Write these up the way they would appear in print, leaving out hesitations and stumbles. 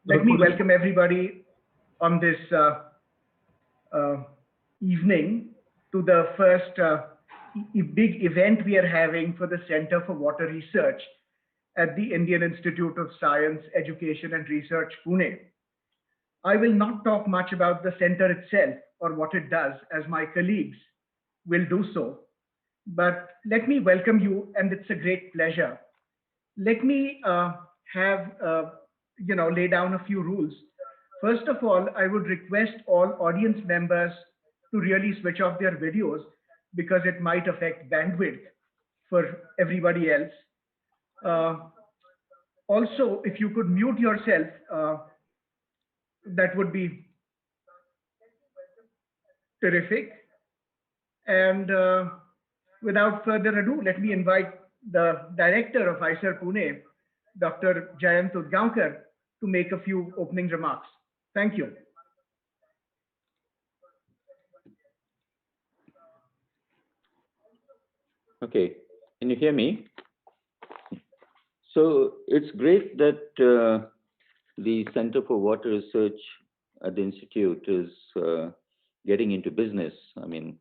Let me welcome everybody on this uh, evening to the first big event we are having for the Center for Water Research at the Indian Institute of Science, Education and Research, Pune. I will not talk much about the center itself or what it does, as my colleagues will do so. But let me welcome you, and it's a great pleasure. Let me have lay down a few rules. First of all, I would request all audience members to really switch off their videos because it might affect bandwidth for everybody else. Uh, Also, if you could mute yourself, that would be terrific. And without further ado, let me invite the director of ICER Pune, Dr. Jayant Udgaonkar, to make a few opening remarks. Thank you. Okay, can you hear me? So it's great that the Center for Water Research at the Institute is getting into business. I mean,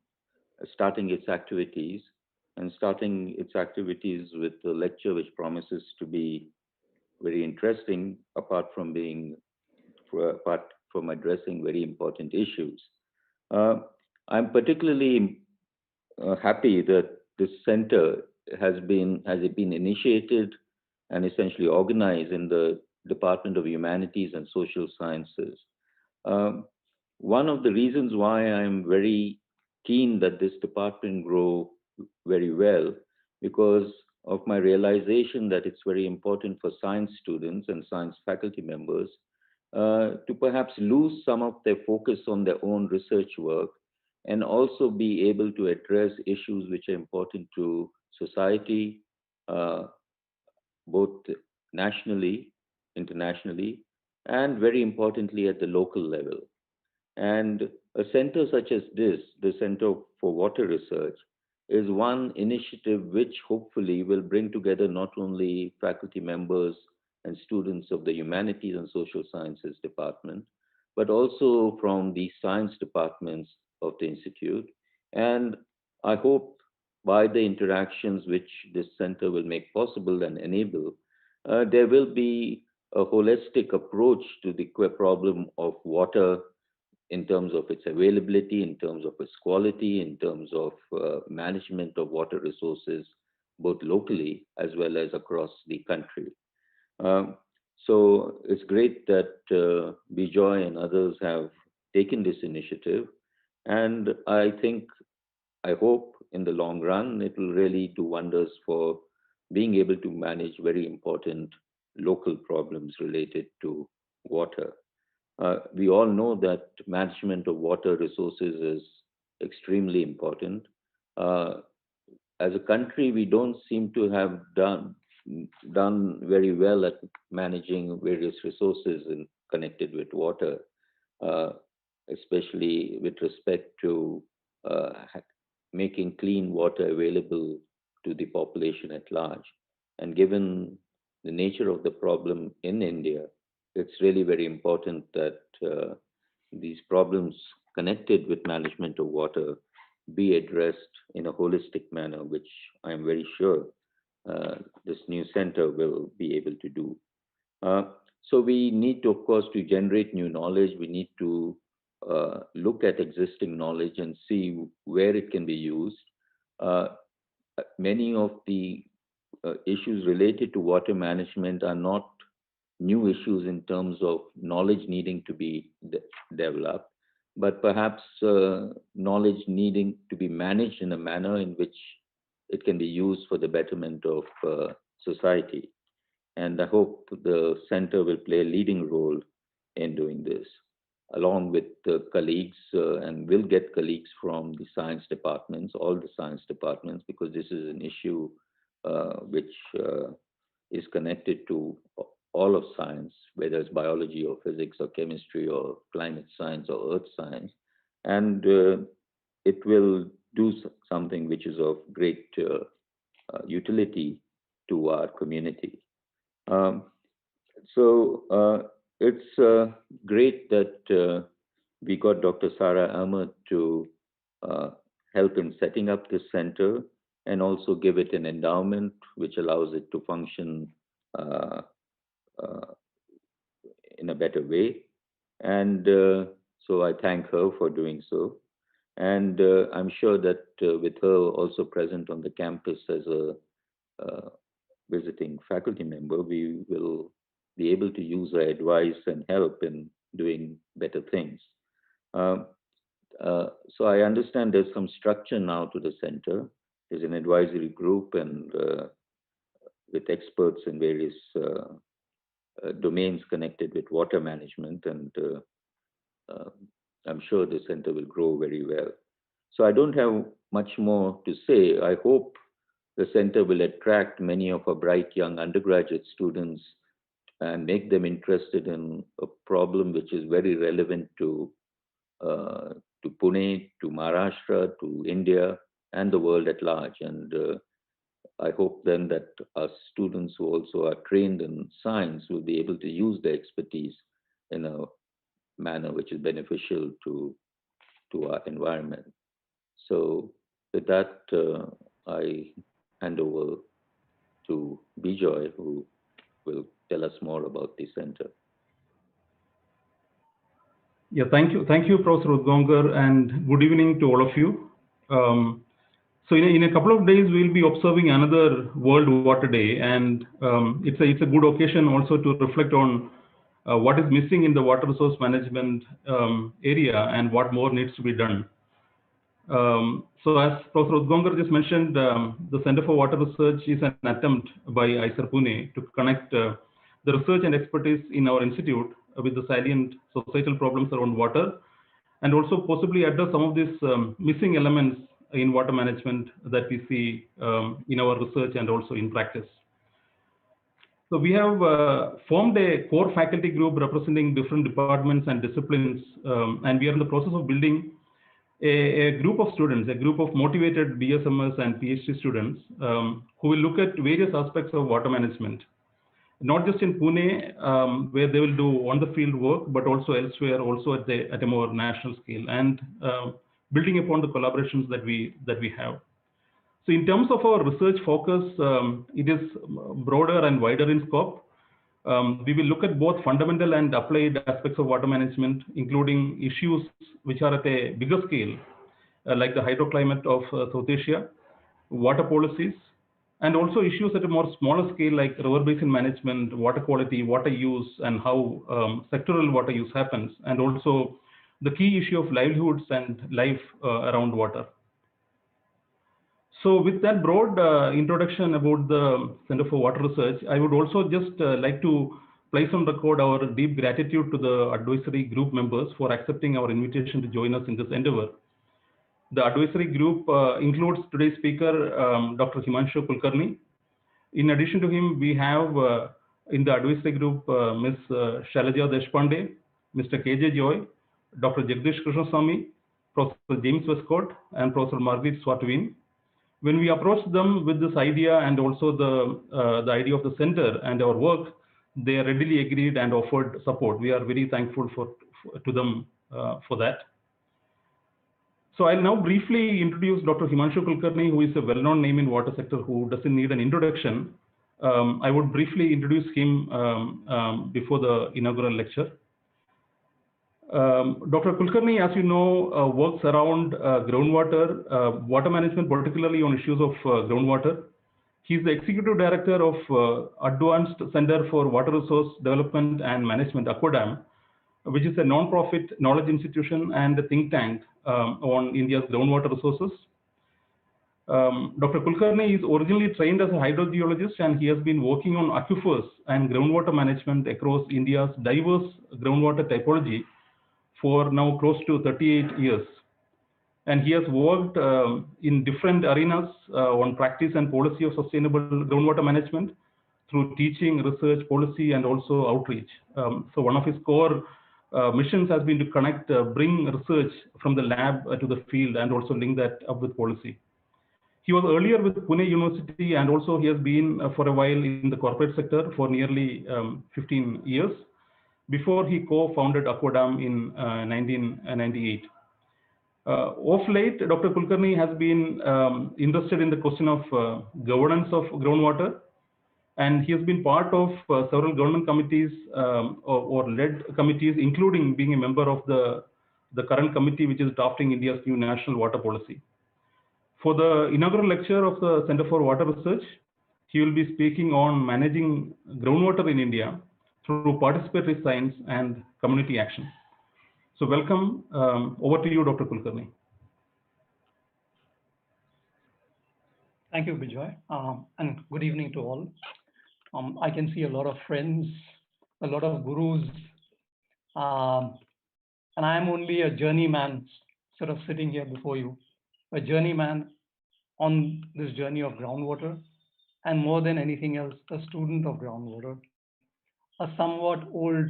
starting its activities with a lecture which promises to be very interesting, apart from addressing very important issues. Uh, I'm particularly happy that this center has been initiated and essentially organized in the Department of Humanities and Social Sciences. Um, One of the reasons why I'm very keen that this department grow very well, because of my realization that it's very important for science students and science faculty members to perhaps lose some of their focus on their own research work and also be able to address issues which are important to society, uh, both nationally, internationally, and very importantly at the local level. And a center such as this, the Center for Water Research, is one initiative which hopefully will bring together not only faculty members and students of the Humanities and Social Sciences Department, but also from the science departments of the Institute. And I hope by the interactions which this center will make possible and enable, there will be a holistic approach to the problem of water in terms of its availability, in terms of its quality, in terms of management of water resources, both locally as well as across the country. Um, so it's great that Bijoy and others have taken this initiative. And I hope in the long run, it will really do wonders for being able to manage very important local problems related to water. We all know that management of water resources is extremely important. Uh, as a country, we don't seem to have done very well at managing various resources connected with water, uh, especially with respect to making clean water available to the population at large. And given the nature of the problem in India, it's really very important that these problems connected with management of water be addressed in a holistic manner, which I'm very sure this new center will be able to do. Uh, so we need to, of course, to generate new knowledge. We need to look at existing knowledge and see where it can be used. Uh, Many of the issues related to water management are not new issues in terms of knowledge needing to be developed, but perhaps knowledge needing to be managed in a manner in which it can be used for the betterment of society. And I hope the center will play a leading role in doing this, along with colleagues, and will get colleagues from the science departments, all the science departments, because this is an issue which is connected to all of science, whether it's biology or physics or chemistry or climate science or earth science. And it will do something which is of great utility to our community. Um, so It's great that we got Dr. Sarah Ahmed to uh, help in setting up this center and also give it an endowment which allows it to function uh, uh, in a better way. And so I thank her for doing so. And I'm sure that with her also present on the campus as a uh, visiting faculty member, we will be able to use her advice and help in doing better things. Um, so I understand there's some structure now to the center. There's an advisory group and with experts in various domains connected with water management, and uh, I'm sure the center will grow very well. So I don't have much more to say. I hope the center will attract many of our bright young undergraduate students and make them interested in a problem which is very relevant uh, to Pune, to Maharashtra, to India, and the world at large. And I hope then that our students who also are trained in science will be able to use their expertise in a manner which is beneficial to our environment. So with that, I hand over to Bijoy, who will tell us more about the center. Yeah, thank you, Professor Udgongar, and good evening to all of you. Um, so in a couple of days, we'll be observing another World Water Day, and it's a good occasion also to reflect on what is missing in the water resource management area and what more needs to be done. So as Professor Udgongar just mentioned, the Center for Water Research is an attempt by IISER Pune to connect the research and expertise in our institute with the salient societal problems around water, and also possibly address some of these missing elements in water management that we see in our research and also in practice. So we have formed a core faculty group representing different departments and disciplines, and we are in the process of building a group of students, a group of motivated BSMS and PhD students who will look at various aspects of water management, not just in Pune, where they will do on-the-field work, but also elsewhere, also at a more national scale, and building upon the collaborations that we have. So in terms of our research focus, it is broader and wider in scope. We will look at both fundamental and applied aspects of water management, including issues which are at a bigger scale, like the hydroclimate of South Asia, water policies, and also issues at a more smaller scale like river basin management, water quality, water use, and how sectoral water use happens, and also the key issue of livelihoods and life around water. So with that broad introduction about the Center for Water Research, I would also just like to place on record our deep gratitude to the advisory group members for accepting our invitation to join us in this endeavor. The advisory group includes today's speaker, Dr. Himanshu Kulkarni. In addition to him, we have in the advisory group Ms. Shalaja Deshpande, Mr. K.J. Joy, Dr. Jagdish Krishnaswamy, Professor James Westcott, and Professor Margaret Swatwin. When we approached them with this idea and also the idea of the center and our work, they readily agreed and offered support. We are very thankful to them for that. So I'll now briefly introduce Dr. Himanshu Kulkarni, who is a well-known name in water sector who doesn't need an introduction. I would briefly introduce him before the inaugural lecture. Dr. Kulkarni, as you know, works around groundwater, water management, particularly on issues of groundwater. He's the executive director of Advanced Center for Water Resource Development and Management, ACWADAM, which is a non-profit knowledge institution and a think tank on India's groundwater resources. Dr. Kulkarni is originally trained as a hydrogeologist, and he has been working on aquifers and groundwater management across India's diverse groundwater typology for now close to 38 years. And he has worked in different arenas on practice and policy of sustainable groundwater management through teaching, research, policy, and also outreach. So one of his core missions has been to connect, bring research from the lab to the field and also link that up with policy. He was earlier with Pune University, and also he has been for a while in the corporate sector for nearly 15 years. before he co-founded ACWADAM in 1998. Of late, Dr. Kulkarni has been interested in the question of governance of groundwater, and he has been part of several government committees or led committees, including being a member of the current committee which is drafting India's new national water policy. For the inaugural lecture of the Center for Water Research, he will be speaking on managing groundwater in India through participatory science and community action. So welcome. Over to you, Dr. Kulkarni. Thank you, Bijoy, and good evening to all. I can see a lot of friends, a lot of gurus, and I'm only a journeyman sort of sitting here before you, a journeyman on this journey of groundwater, and more than anything else, a student of groundwater, a somewhat old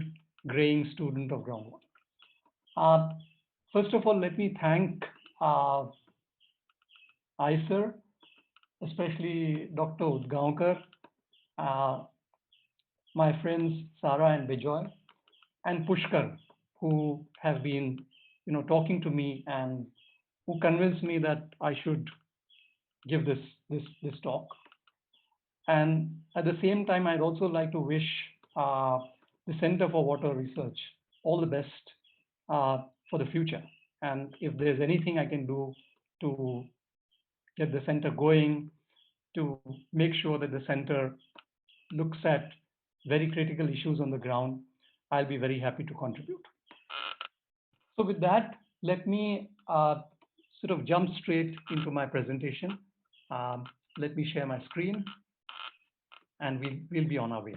graying student of groundwater. First of all, let me thank ICER, especially Dr. Udgaonkar, my friends Sarah and Bijoy, and Pushkar, who have been, talking to me and who convinced me that I should give this talk. And at the same time, I'd also like to wish the Center for Water Research all the best for the future. And if there's anything I can do to get the center going, to make sure that the center looks at very critical issues on the ground, I'll be very happy to contribute. So with that, let me sort of jump straight into my presentation. Let me share my screen, and we'll be on our way.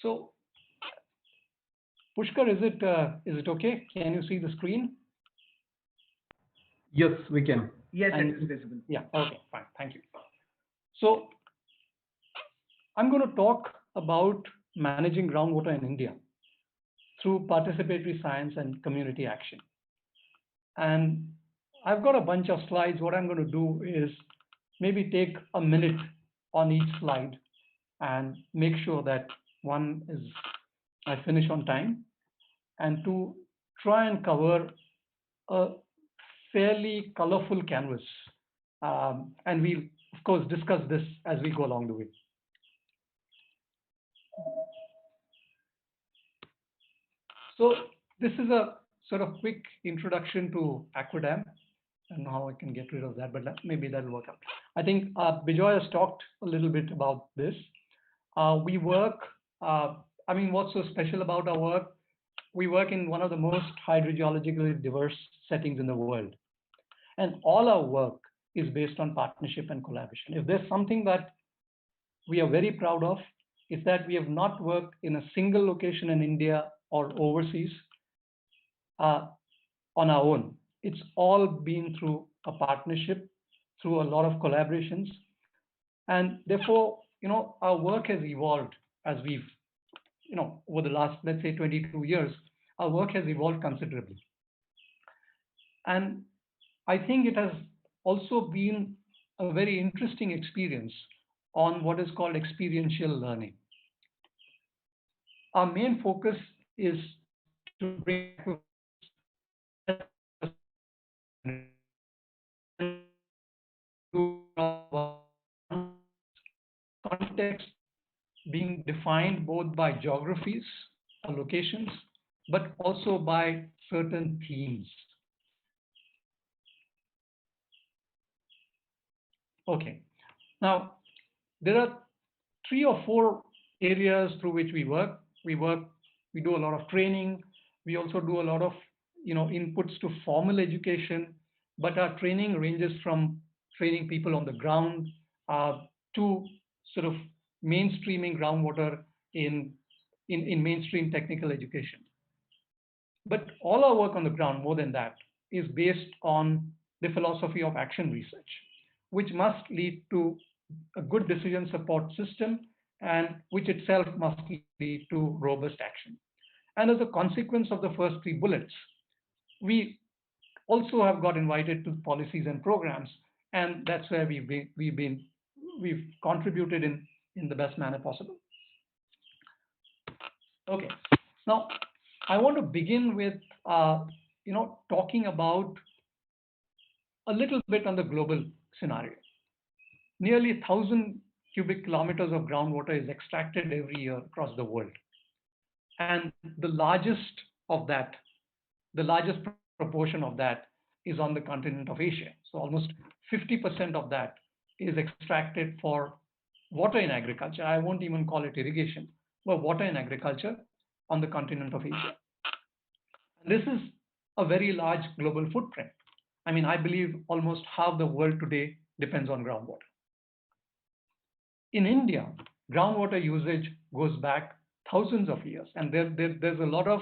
So, Pushkar, is it okay? Can you see the screen? Yes, we can. Yes, it is visible. Yeah, okay, fine, thank you. So, I'm going to talk about managing groundwater in India through participatory science and community action. And I've got a bunch of slides. What I'm going to do is maybe take a minute on each slide and make sure that one is I finish on time, and to try and cover a fairly colorful canvas. And we'll, of course, discuss this as we go along the way. So this is a sort of quick introduction to ACWADAM. I don't know how I can get rid of that, but maybe that'll work out. I think Bijoy has talked a little bit about this. We work, I mean, what's so special about our work? We work in one of the most hydrogeologically diverse settings in the world. And all our work is based on partnership and collaboration. If there's something that we are very proud of, it's that we have not worked in a single location in India or overseas on our own. It's all been through a partnership, through a lot of collaborations. And therefore, our work has evolved as we've, over the last, let's say, 22 years, our work has evolved considerably. And I think it has also been a very interesting experience on what is called experiential learning. Our main focus is to bring context being defined both by geographies or locations, but also by certain themes. Okay, now there are 3 or 4 areas through which we work. We do a lot of training. We also do a lot of inputs to formal education, but our training ranges from training people on the ground to sort of mainstreaming groundwater in mainstream technical education. But all our work on the ground, more than that, is based on the philosophy of action research, which must lead to a good decision support system, and which itself must lead to robust action. And as a consequence of the first 3 bullets, we also have got invited to policies and programs, and that's where we've contributed in the best manner possible. Okay, now I want to begin with talking about a little bit on the global scenario. Nearly 1,000 cubic kilometers of groundwater is extracted every year across the world, and the largest proportion of that is on the continent of Asia. So almost 50% of that is extracted for water in agriculture. I won't even call it irrigation, but water in agriculture on the continent of Asia. And this is a very large global footprint. I mean, I believe almost half the world today depends on groundwater. In India, groundwater usage goes back thousands of years, and there's a lot of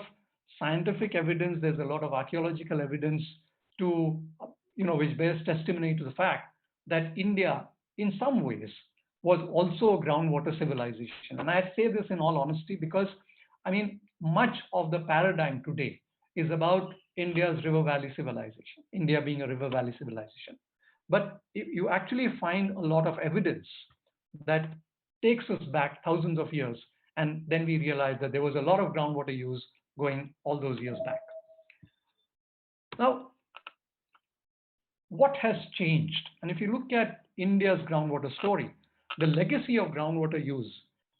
scientific evidence, there's a lot of archaeological evidence to, which bears testimony to the fact that India, in some ways, was also a groundwater civilization. And I say this in all honesty because, I mean, much of the paradigm today is about India's river valley civilization, India being a river valley civilization. But you actually find a lot of evidence that takes us back thousands of years, and then we realize that there was a lot of groundwater use going all those years back. Now, what has changed? And if you look at India's groundwater story, the legacy of groundwater use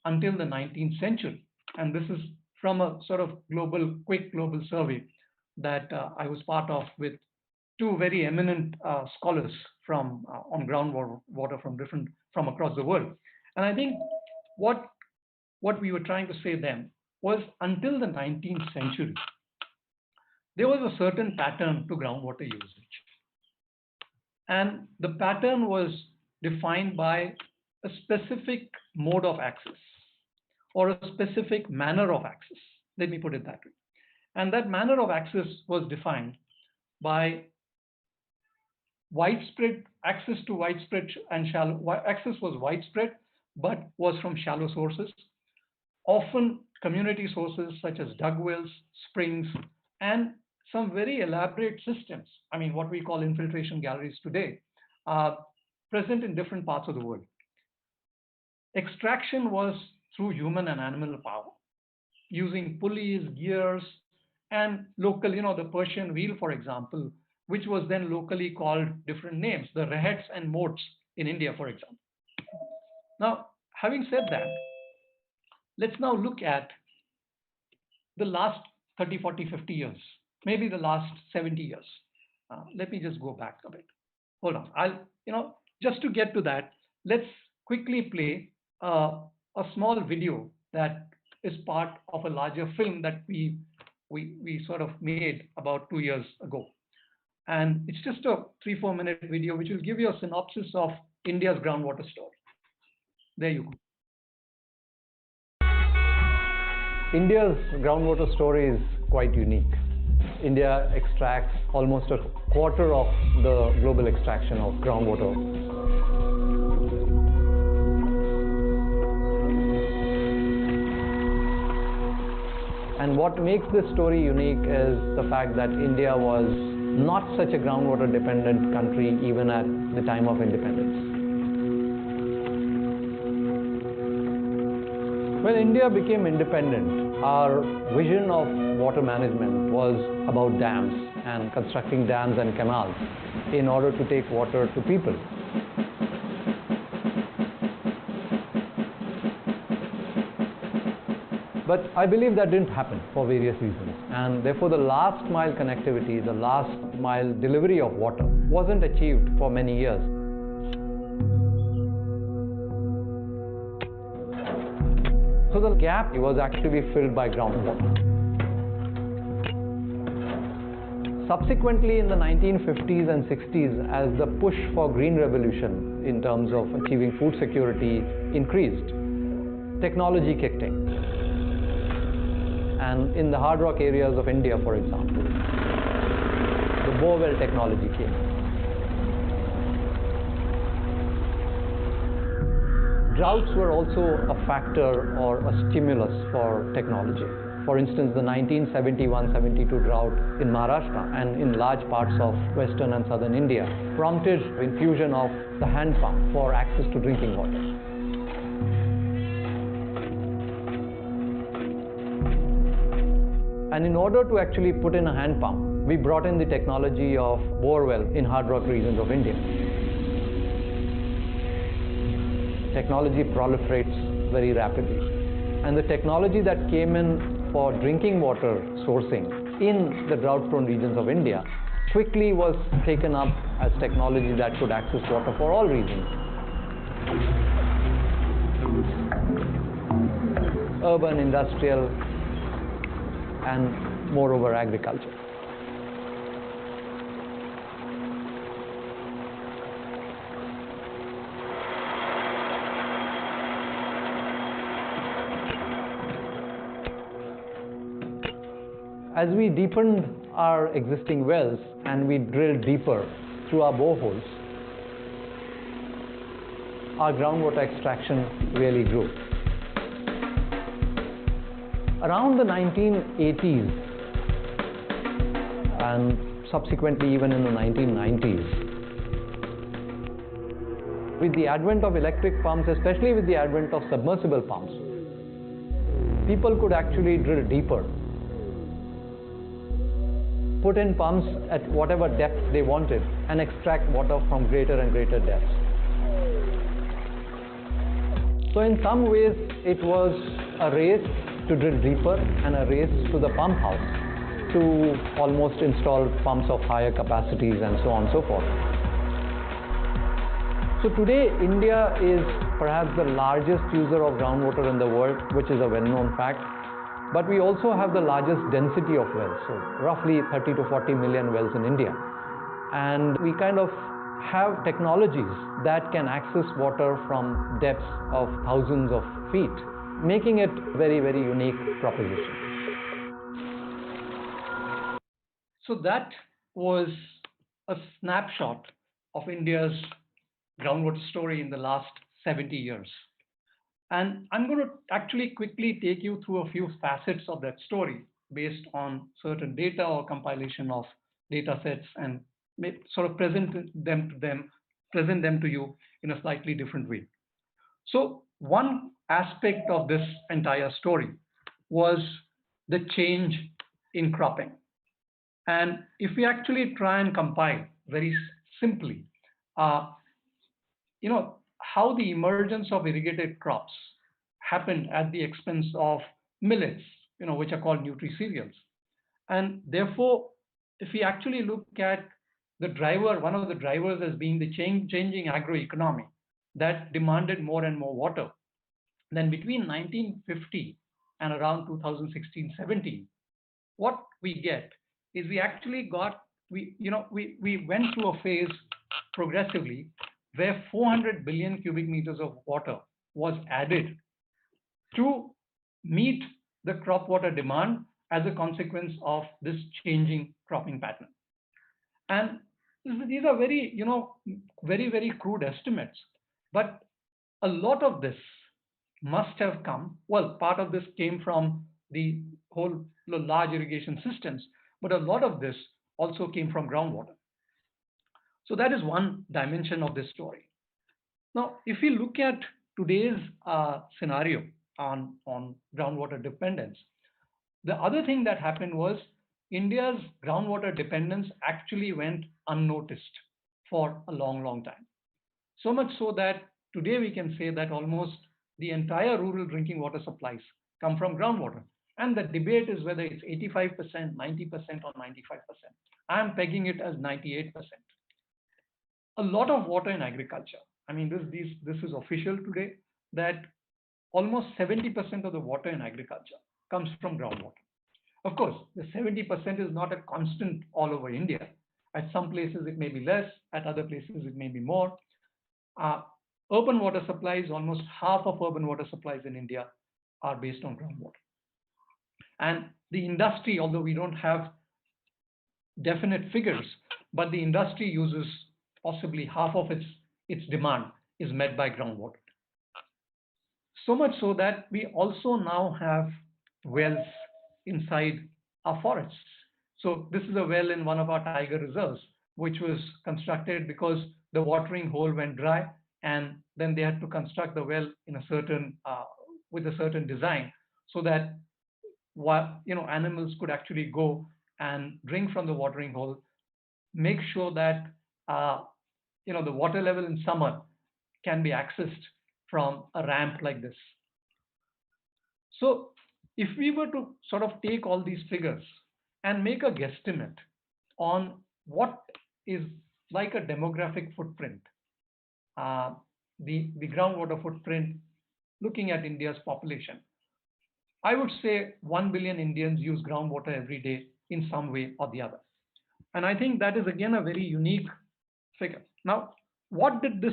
until the 19th century, and this is from a sort of quick global survey that I was part of with 2 very eminent scholars on groundwater from across the world. And I think what we were trying to say then was, until the 19th century, there was a certain pattern to groundwater usage. And the pattern was defined by a specific mode of access or a specific manner of access. Let me put it that way. And that manner of access was defined by widespread access to widespread and shallow. Access was widespread, but was from shallow sources, often community sources such as dug wells, springs, and some very elaborate systems. I mean, what we call infiltration galleries today, are present in different parts of the world. Extraction was through human and animal power, using pulleys, gears, and local, the Persian wheel, for example, which was then locally called different names, the rehets and moats in India, for example. Now, having said that, let's now look at the last 30, 40, 50 years, maybe the last 70 years. Let me just go back a bit. Hold on. Just to get to that, let's quickly play a small video that is part of a larger film that we sort of made about 2 years ago. And it's just a 3-4 minute video which will give you a synopsis of India's groundwater story. There you go. India's groundwater story is quite unique. India extracts almost a quarter of the global extraction of groundwater. And what makes this story unique is the fact that India was not such a groundwater dependent country even at the time of independence. When India became independent, our vision of water management was about dams and constructing dams and canals in order to take water to people. But I believe that didn't happen for various reasons, and therefore the last mile connectivity, the last mile delivery of water wasn't achieved for many years. So the gap was actually filled by groundwater. Subsequently, in the 1950s and 60s, as the push for green revolution in terms of achieving food security increased, technology kicked in. And in the hard rock areas of India, for example, the borewell technology came. Droughts were also a factor or a stimulus for technology. For instance, the 1971-72 drought in Maharashtra and in large parts of western and southern India prompted infusion of the hand pump for access to drinking water. And in order to actually put in a hand pump, we brought in the technology of bore well in hard rock regions of India. Technology proliferates very rapidly. And the technology that came in for drinking water sourcing in the drought-prone regions of India quickly was taken up as technology that could access water for all regions. Urban, industrial, and moreover agriculture. As we deepened our existing wells and we drilled deeper through our boreholes, our groundwater extraction really grew. Around the 1980s and subsequently even in the 1990s, with the advent of electric pumps, especially with the advent of submersible pumps, people could actually drill deeper, put in pumps at whatever depth they wanted and extract water from greater and greater depths. So in some ways it was a race to drill deeper and a race to the pump house to almost install pumps of higher capacities and so on and so forth. So today India is perhaps the largest user of groundwater in the world, which is a well-known fact. But we also have the largest density of wells, so roughly 30 to 40 million wells in India. And we kind of have technologies that can access water from depths of thousands of feet, making it very, very unique proposition. So that was a snapshot of India's groundwater story in the last 70 years. And I'm going to actually quickly take you through a few facets of that story based on certain data or compilation of data sets and sort of present them to you in a slightly different way. So one aspect of this entire story was the change in cropping. And if we actually try and compile very simply, how the emergence of irrigated crops happened at the expense of millets, which are called nutri-cereals. And therefore, if we actually look at the driver, one of the drivers as being the changing agroeconomy that demanded more and more water, then between 1950 and around 2016-17, what we get is we actually we went through a phase progressively where 400 billion cubic meters of water was added to meet the crop water demand as a consequence of this changing cropping pattern. And these are very, very, very crude estimates, but a lot of this must have come, well, part of this came from the whole large irrigation systems, but a lot of this also came from groundwater. So that is one dimension of this story. Now, if we look at today's scenario on groundwater dependence, the other thing that happened was India's groundwater dependence actually went unnoticed for a long, long time. So much so that today we can say that almost the entire rural drinking water supplies come from groundwater. And the debate is whether it's 85%, 90%, or 95%. I'm pegging it as 98%. A lot of water in agriculture. I mean, this is official today that almost 70% of the water in agriculture comes from groundwater. Of course, the 70% is not a constant all over India. At some places it may be less, at other places it may be more. Urban water supplies, almost half of urban water supplies in India are based on groundwater. And the industry, although we don't have definite figures, but the industry uses possibly half of its demand is met by groundwater. So much so that we also now have wells inside our forests. So this is a well in one of our tiger reserves, which was constructed because the watering hole went dry, and then they had to construct the well in a certain with a certain design so that animals could actually go and drink from the watering hole, make sure that the water level in summer can be accessed from a ramp like this. So if we were to sort of take all these figures and make a guesstimate on what is like a demographic footprint, the groundwater footprint, looking at India's population, I would say 1 billion Indians use groundwater every day in some way or the other. And I think that is again a very unique figure. Now, what did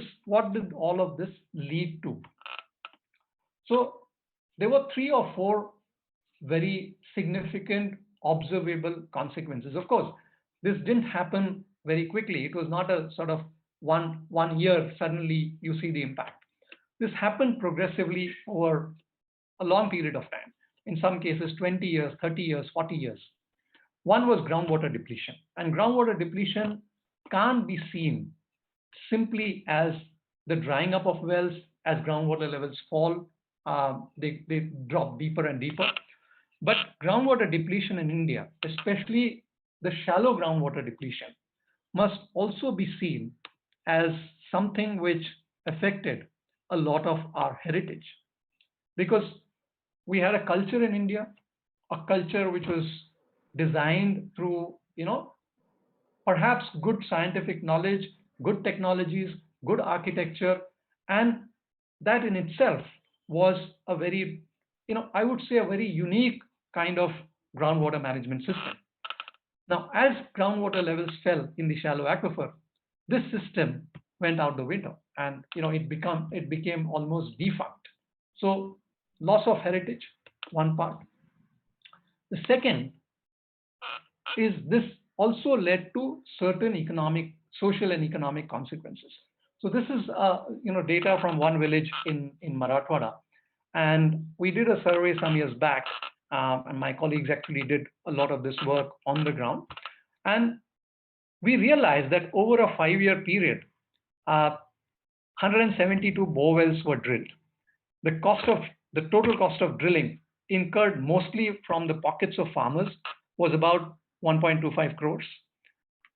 all of this lead to? So there were 3 or 4 very significant observable consequences. Of course, this didn't happen very quickly. It was not a sort of one year suddenly you see the impact. This happened progressively over a long period of time. In some cases, 20 years, 30 years, 40 years. One was groundwater depletion. And groundwater depletion can't be seen simply as the drying up of wells. As groundwater levels fall, they drop deeper and deeper. But groundwater depletion in India, especially the shallow groundwater depletion, must also be seen as something which affected a lot of our heritage. Because we had a culture in India, a culture which was designed through, perhaps good scientific knowledge, good technologies, good architecture, and that in itself was a very, I would say a very unique kind of groundwater management system. Now, as groundwater levels fell in the shallow aquifer, this system went out the window, and it became almost defunct. So, loss of heritage, one part. The second is this also led to certain social and economic consequences. So this is data from one village in Marathwada, and we did a survey some years back, and my colleagues actually did a lot of this work on the ground, and we realized that over a 5-year period, 172 bore wells were drilled. The total cost of drilling incurred mostly from the pockets of farmers was about 1.25 crores.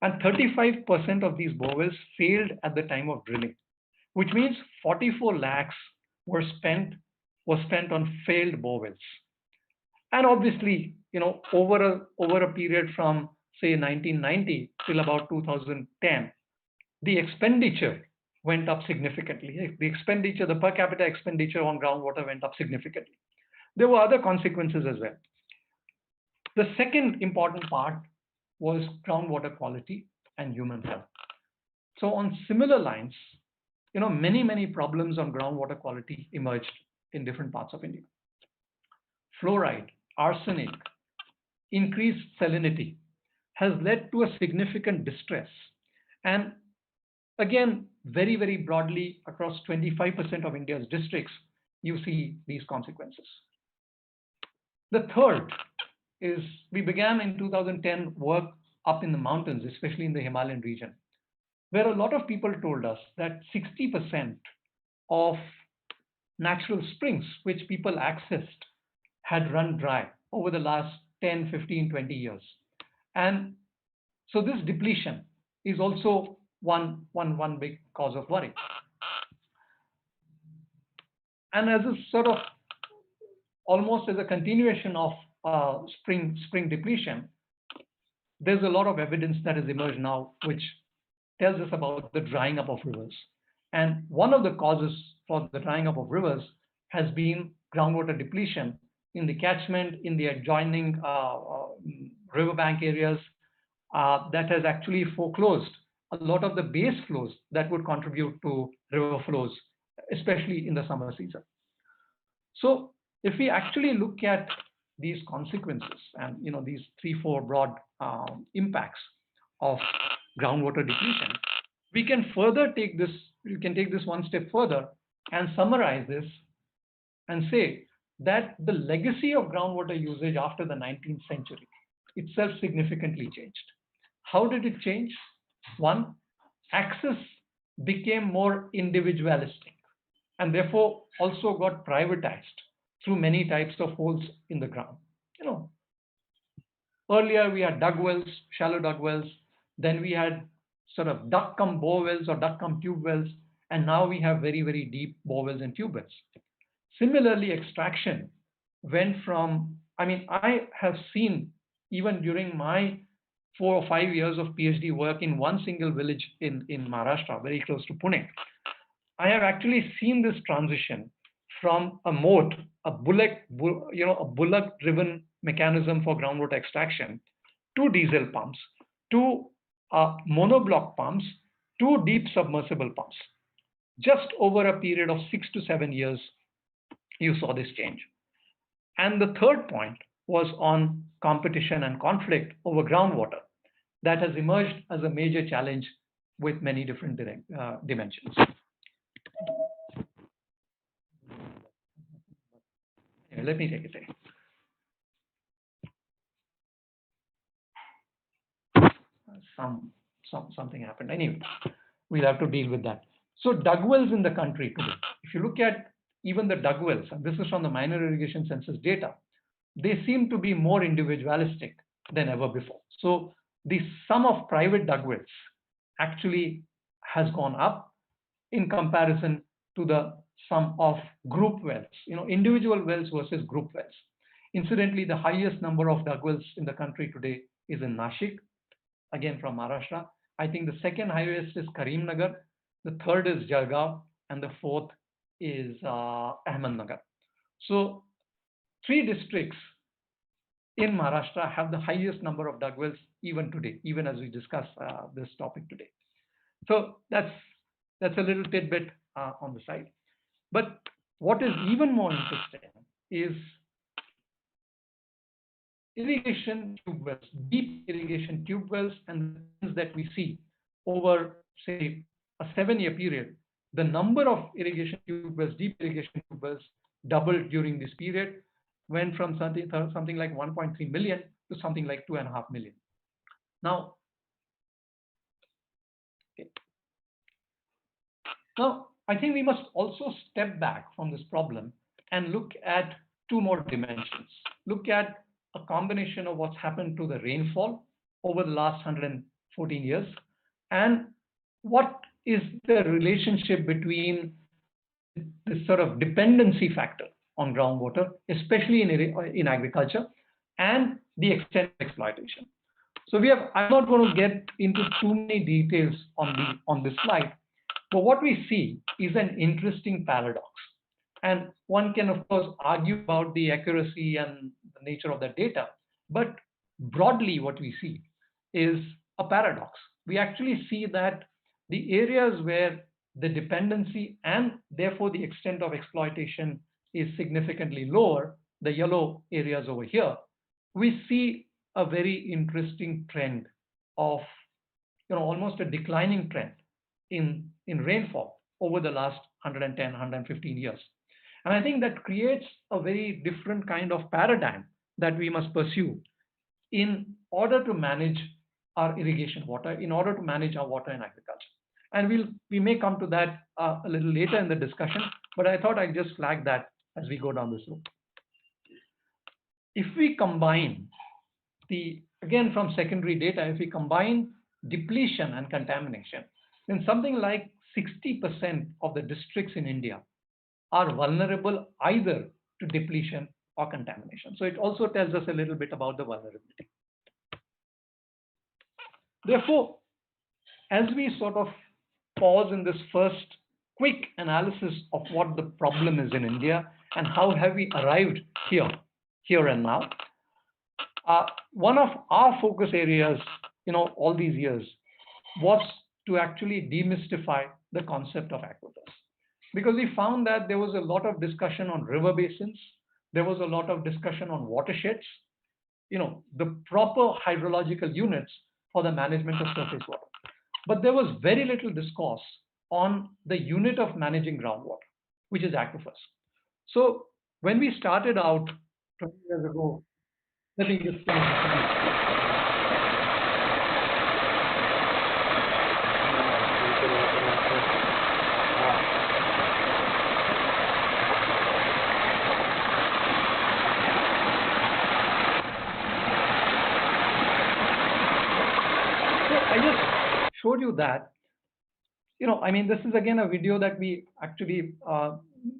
And 35% of these bore wells failed at the time of drilling, which means 44 lakhs was spent on failed bore wells. And obviously, over a period from say 1990 till about 2010, the expenditure went up significantly. The per capita expenditure on groundwater went up significantly. There were other consequences as well. The second important part was groundwater quality and human health. So on similar lines, many problems on groundwater quality emerged in different parts of India. Fluoride, arsenic, increased salinity has led to a significant distress. And again, very, very broadly across 25% of India's districts, you see these consequences. The third is we began in 2010 work up in the mountains, especially in the Himalayan region, where a lot of people told us that 60% of natural springs which people accessed had run dry over the last 10, 15, 20 years. And so this depletion is also one big cause of worry. And as a sort of almost as a continuation of spring depletion, there's a lot of evidence that has emerged now which tells us about the drying up of rivers. And one of the causes for the drying up of rivers has been groundwater depletion in the catchment, in the adjoining riverbank areas that has actually foreclosed a lot of the base flows that would contribute to river flows, especially in the summer season. So if we actually look at these consequences and these 3-4 broad impacts of groundwater depletion, we can take this one step further and summarize this and say that the legacy of groundwater usage after the 19th century itself significantly changed. How did it change? One, access became more individualistic and therefore also got privatized through many types of holes in the ground. Earlier we had dug wells, shallow dug wells, then we had sort of duct cum bore wells or duct cum tube wells, and now we have very, very deep bore wells and tube wells. Similarly, extraction went from, I have seen even during my 4 or 5 years of PhD work in one single village in Maharashtra, very close to Pune, I have actually seen this transition from a moat, a bullock-driven mechanism for groundwater extraction, to diesel pumps, to monoblock pumps, to deep submersible pumps. Just over a period of 6 to 7 years, you saw this change. And the third point was on competition and conflict over groundwater. That has emerged as a major challenge with many different dimensions. Let me take it there. Something happened. Anyway, we'll have to deal with that. So dug wells in the country today, if you look at even the dug wells, and this is from the minor irrigation census data, they seem to be more individualistic than ever before. So the sum of private dug wells actually has gone up in comparison to the sum of group wells, individual wells versus group wells. Incidentally, the highest number of dug wells in the country today is in Nashik, again from Maharashtra. I think the second highest is Karimnagar, the third is Jalgaon, and the fourth is Ahmednagar. So 3 districts in Maharashtra have the highest number of dug wells even today, even as we discuss this topic today. So that's a little tidbit on the side. But what is even more interesting is irrigation tube wells, deep irrigation tube wells, and the things that we see over, say, a 7-year period. The number of irrigation tube wells, deep irrigation tube wells, doubled during this period, went from something like 1.3 million to something like 2.5 million. Now, I think we must also step back from this problem and look at 2 more dimensions. Look at a combination of what's happened to the rainfall over the last 114 years, and what is the relationship between this sort of dependency factor on groundwater, especially in agriculture, and the extent of exploitation. So I'm not going to get into too many details on this slide, but what we see is an interesting paradox. And one can, of course, argue about the accuracy and the nature of that data, but broadly what we see is a paradox. We actually see that the areas where the dependency and therefore the extent of exploitation is significantly lower, the yellow areas over here, we see a very interesting trend of almost a declining trend in rainfall over the last 110, 115 years. And I think that creates a very different kind of paradigm that we must pursue in order to manage our irrigation water, in order to manage our water in agriculture. And we may come to that a little later in the discussion, but I thought I'd just flag that as we go down this road. If we combine again from secondary data, if we combine depletion and contamination, then something like 60% of the districts in India are vulnerable either to depletion or contamination. So it also tells us a little bit about the vulnerability. Therefore, as we sort of pause in this first quick analysis of what the problem is in India and how have we arrived here and now, one of our focus areas, all these years, was to actually demystify the concept of aquifers. Because we found that there was a lot of discussion on river basins, there was a lot of discussion on watersheds, the proper hydrological units for the management of surface water. But there was very little discourse on the unit of managing groundwater, which is aquifers. So When we started out 20 years ago, let me just I just showed you that, I mean, this is again a video that we actually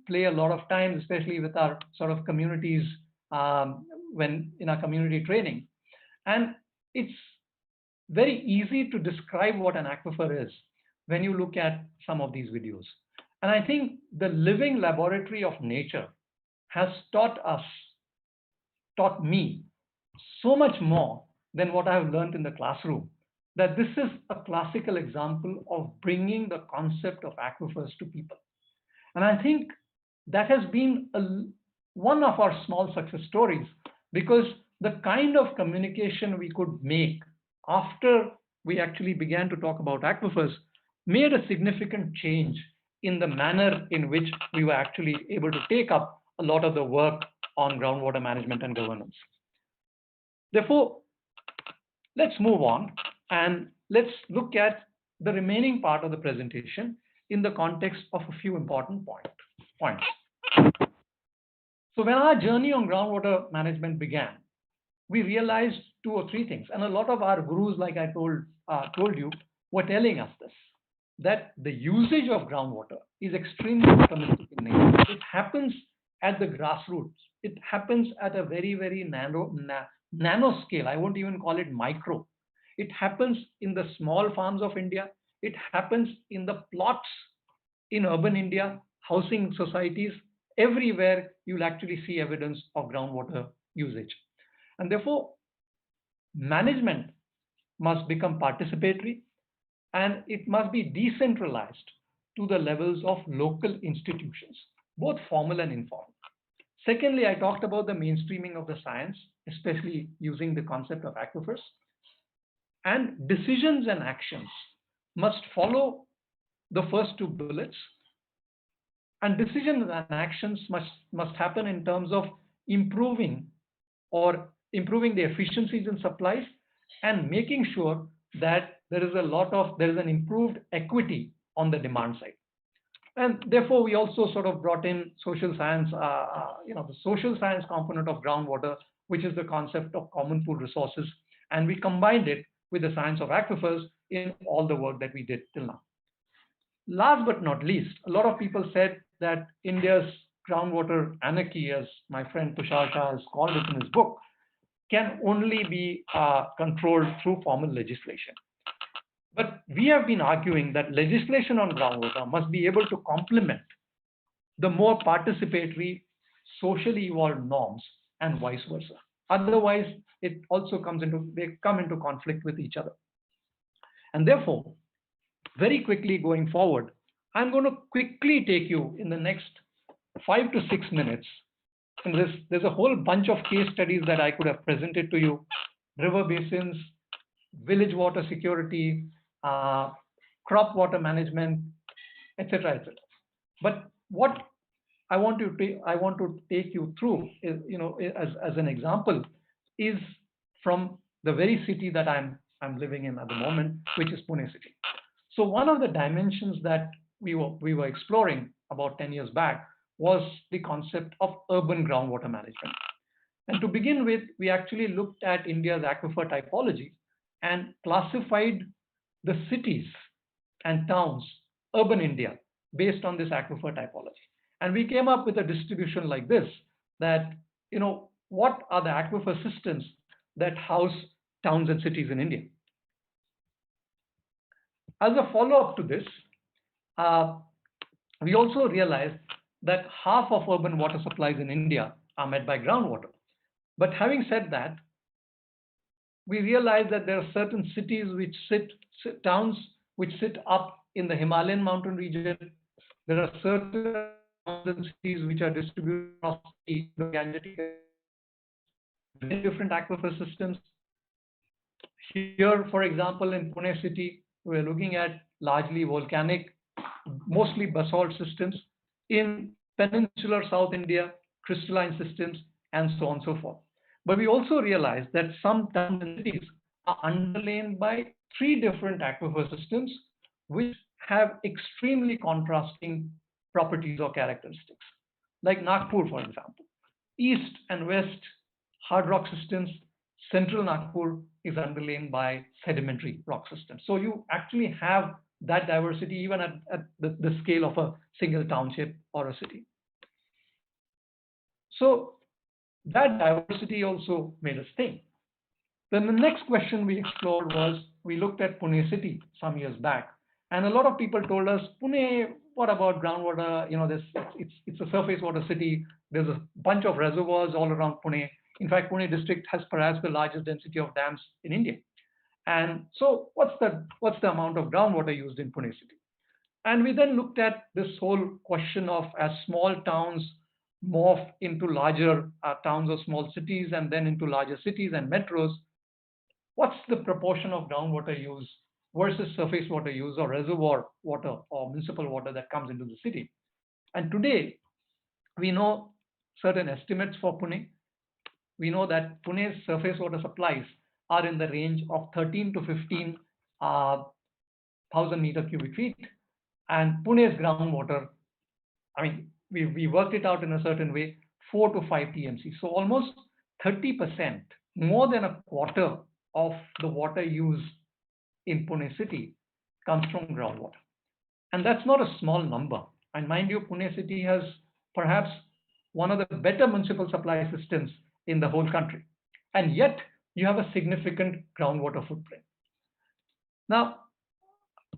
play a lot of times, especially with our sort of communities when in our community training. And it's very easy to describe what an aquifer is when you look at some of these videos. And I think the living laboratory of nature has taught me so much more than what I've learned in the classroom, that this is a classical example of bringing the concept of aquifers to people. And I think that has been one of our small success stories, because the kind of communication we could make after we actually began to talk about aquifers made a significant change in the manner in which we were actually able to take up a lot of the work on groundwater management and governance. Therefore, let's move on and let's look at the remaining part of the presentation in the context of a few important points. So when our journey on groundwater management began, we realized 2 or 3 things. And a lot of our gurus, like I told you, were telling us this, that the usage of groundwater is extremely optimistic in nature. It happens at the grassroots. It happens at a very, very nano scale. I won't even call it micro. It happens in the small farms of India. It happens in the plots in urban India, housing societies. Everywhere you'll actually see evidence of groundwater usage. And therefore, management must become participatory, and it must be decentralized to the levels of local institutions, both formal and informal. Secondly, I talked about the mainstreaming of the science, especially using the concept of aquifers. And decisions and actions must follow the first 2 bullets. And decisions and actions must happen in terms of improving the efficiencies in supplies and making sure that there is an improved equity on the demand side. And therefore, we also sort of brought in social science, the social science component of groundwater, which is the concept of common pool resources. And we combined it with the science of aquifers in all the work that we did till now. Last but not least, a lot of people said that India's groundwater anarchy, as my friend Tushar Shah has called it in his book, can only be controlled through formal legislation. But we have been arguing that legislation on groundwater must be able to complement the more participatory, socially evolved norms and vice versa. Otherwise, they come into conflict with each other. And therefore, very quickly going forward, I'm going to quickly take you in the next 5 to 6 minutes. And there's a whole bunch of case studies that I could have presented to you: river basins, village water security, crop water management, etc., etc. But what I want to take you through is, as an example, is from the very city that I'm living in at the moment, which is Pune city. So one of the dimensions that we were exploring about 10 years back was the concept of urban groundwater management. And to begin with, we actually looked at India's aquifer typology and classified the cities and towns, urban India, based on this aquifer typology. And we came up with a distribution like this, that, what are the aquifer systems that house towns and cities in India? As a follow-up to this, we also realized that half of urban water supplies in India are met by groundwater. But having said that, we realized that there are certain cities towns which sit up in the Himalayan mountain region. There are certain cities which are distributed across the Gangetic, very different aquifer systems. Here, for example, in Pune city, we're looking at largely volcanic, mostly basalt systems. In peninsular South India, crystalline systems, and so on and so forth. But we also realized that some towns and cities are underlain by three different aquifer systems, which have extremely contrasting properties or characteristics. Like Nagpur, for example, east and west hard rock systems, central Nagpur is underlain by sedimentary rock systems. So you actually have that diversity even at the scale of a single township or a city. So that diversity also made us think. Then the next question we explored was, we looked at Pune city some years back, and a lot of people told us, Pune, what about groundwater? You know, it's a surface water city. There's a bunch of reservoirs all around Pune. In fact, Pune district has perhaps the largest density of dams in India. And so what's the amount of groundwater used in Pune city? And we then looked at this whole question of, as small towns morph into larger towns or small cities and then into larger cities and metros, what's the proportion of groundwater use versus surface water use or reservoir water or municipal water that comes into the city? And today, we know certain estimates for Pune. We know that Pune's surface water supplies are in the range of 13 to 15 thousand meter cubic feet. And Pune's groundwater, I mean, we worked it out in a certain way, 4 to 5 TMC. So almost 30%, more than a quarter of the water use in Pune city comes from groundwater. And that's not a small number. And mind you, Pune city has perhaps one of the better municipal supply systems in the whole country. And yet you have a significant groundwater footprint. Now,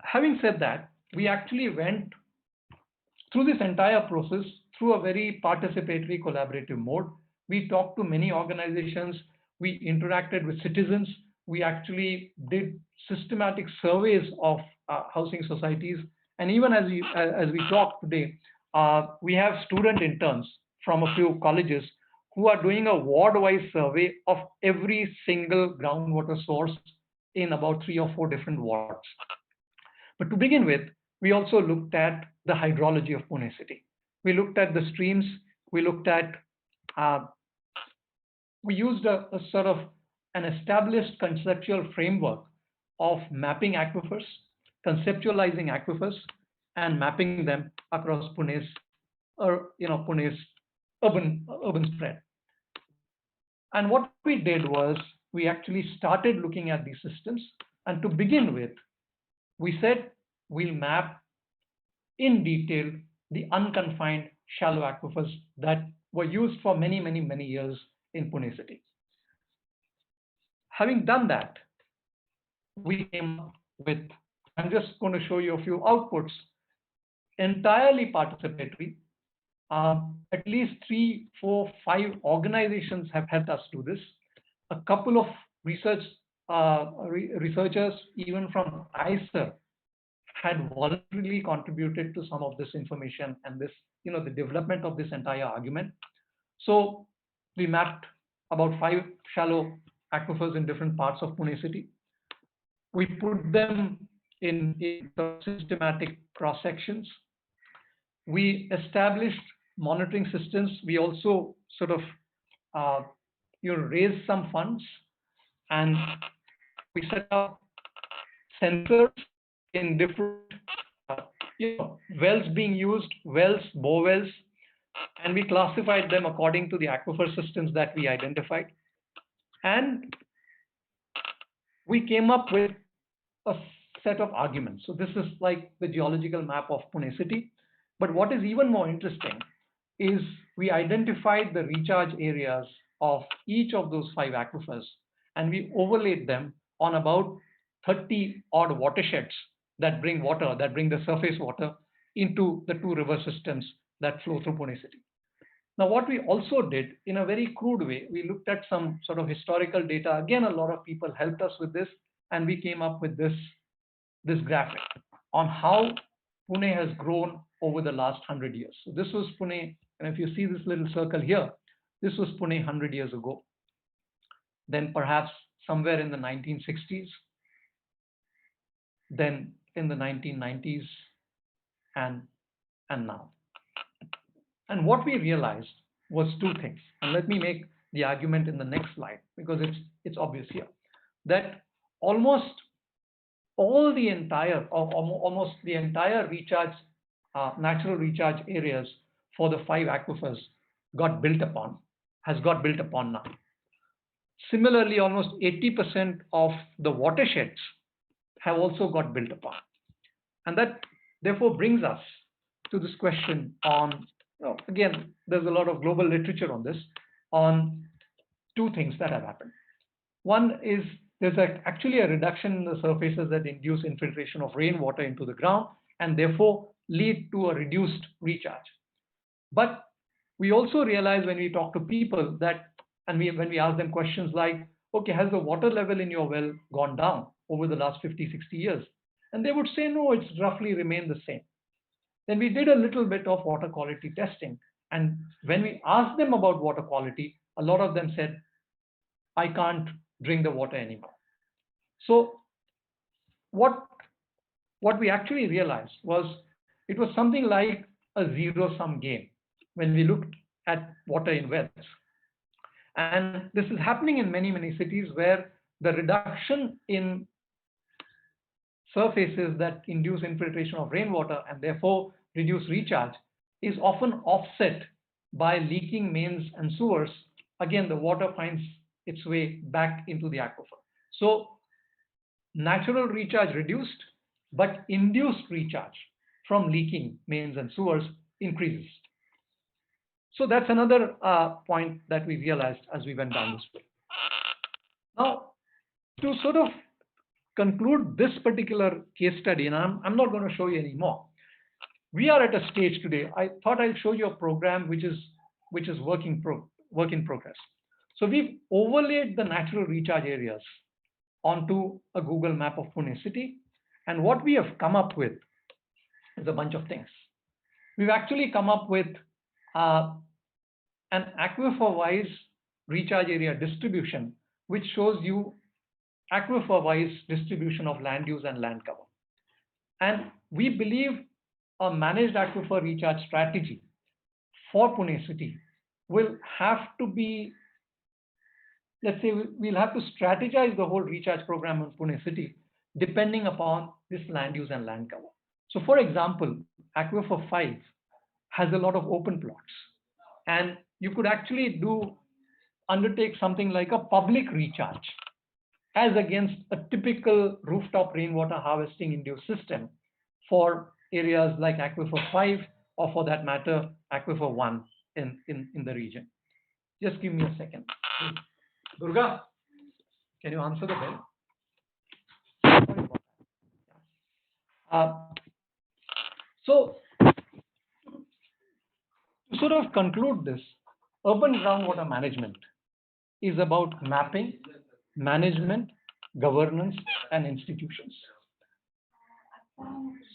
having said that, we actually went through this entire process through a very participatory, collaborative mode. We talked to many organizations, we interacted with citizens, we actually did systematic surveys of housing societies. And even as we talk today, we have student interns from a few colleges who are doing a ward-wise survey of every single groundwater source in about 3 or 4 different wards. But to begin with, we also looked at the hydrology of Pune city. We looked at the streams, we looked at, we used a sort of an established conceptual framework of mapping aquifers, conceptualizing aquifers, and mapping them across Pune's, Pune's urban spread. And what we did was, we actually started looking at these systems. And to begin with, we said we'll map in detail the unconfined shallow aquifers that were used for many, many, many years in Pune city. Having done that, we came up with, I'm just going to show you a few outputs, entirely participatory. At least 3, 4, 5 organizations have helped us do this. A couple of researchers, even from ICER, had voluntarily contributed to some of this information and this, the development of this entire argument. So we mapped about 5 shallow aquifers in different parts of Pune city. We put them in systematic cross sections. We established monitoring systems. We also sort of raised some funds, and we set up sensors in different wells being used, bore wells, and we classified them according to the aquifer systems that we identified. And we came up with a set of arguments. So this is like the geological map of Pune city. But what is even more interesting is we identified the recharge areas of each of those 5 aquifers, and we overlaid them on about 30 odd watersheds that bring water, that bring the surface water into the 2 river systems that flow through Pune city. Now, what we also did in a very crude way, we looked at some sort of historical data. Again, a lot of people helped us with this, and we came up with this graphic on how Pune has grown over the last 100 years. So this was Pune, and if you see this little circle here, this was Pune 100 years ago. Then perhaps somewhere in the 1960s, then in the 1990s, and now. And what we realized was two things. And let me make the argument in the next slide because it's obvious here that almost all the entire, or almost the entire recharge, natural recharge areas for the 5 aquifers has got built upon now. Similarly, almost 80% of the watersheds have also got built upon. And that therefore brings us to this question on, again, there's a lot of global literature on this, on two things that have happened. One is there's actually a reduction in the surfaces that induce infiltration of rainwater into the ground and therefore lead to a reduced recharge. But we also realize when we talk to people that, and when we ask them questions like, okay, has the water level in your well gone down over the last 50, 60 years? And they would say, no, it's roughly remained the same. Then we did a little bit of water quality testing. And when we asked them about water quality, a lot of them said, I can't drink the water anymore. So what we actually realized was it was something like a zero-sum game when we looked at water in wells. And this is happening in many, many cities where the reduction in surfaces that induce infiltration of rainwater and therefore reduce recharge is often offset by leaking mains and sewers. Again, the water finds its way back into the aquifer. So natural recharge reduced, but induced recharge from leaking mains and sewers increases. So that's another point that we realized as we went down this way. Now, to sort of conclude this particular case study, and I'm not going to show you any more. We are at a stage today. I thought I'll show you a program which is work in progress. So we've overlaid the natural recharge areas onto a Google map of Pune city, and what we have come up with is a bunch of things. We've actually come up with an aquifer-wise recharge area distribution, which shows you aquifer-wise distribution of land use and land cover. And we believe a managed aquifer recharge strategy for Pune city will have to be, let's say, we'll have to strategize the whole recharge program in Pune city depending upon this land use and land cover. So for example, aquifer 5 has a lot of open plots, and you could actually undertake something like a public recharge as against a typical rooftop rainwater harvesting induced system for areas like aquifer 5 or for that matter aquifer 1 in the region. Just give me a second. Durga, can you answer the bell? So to sort of conclude this, urban groundwater management is about mapping, management, governance, and institutions.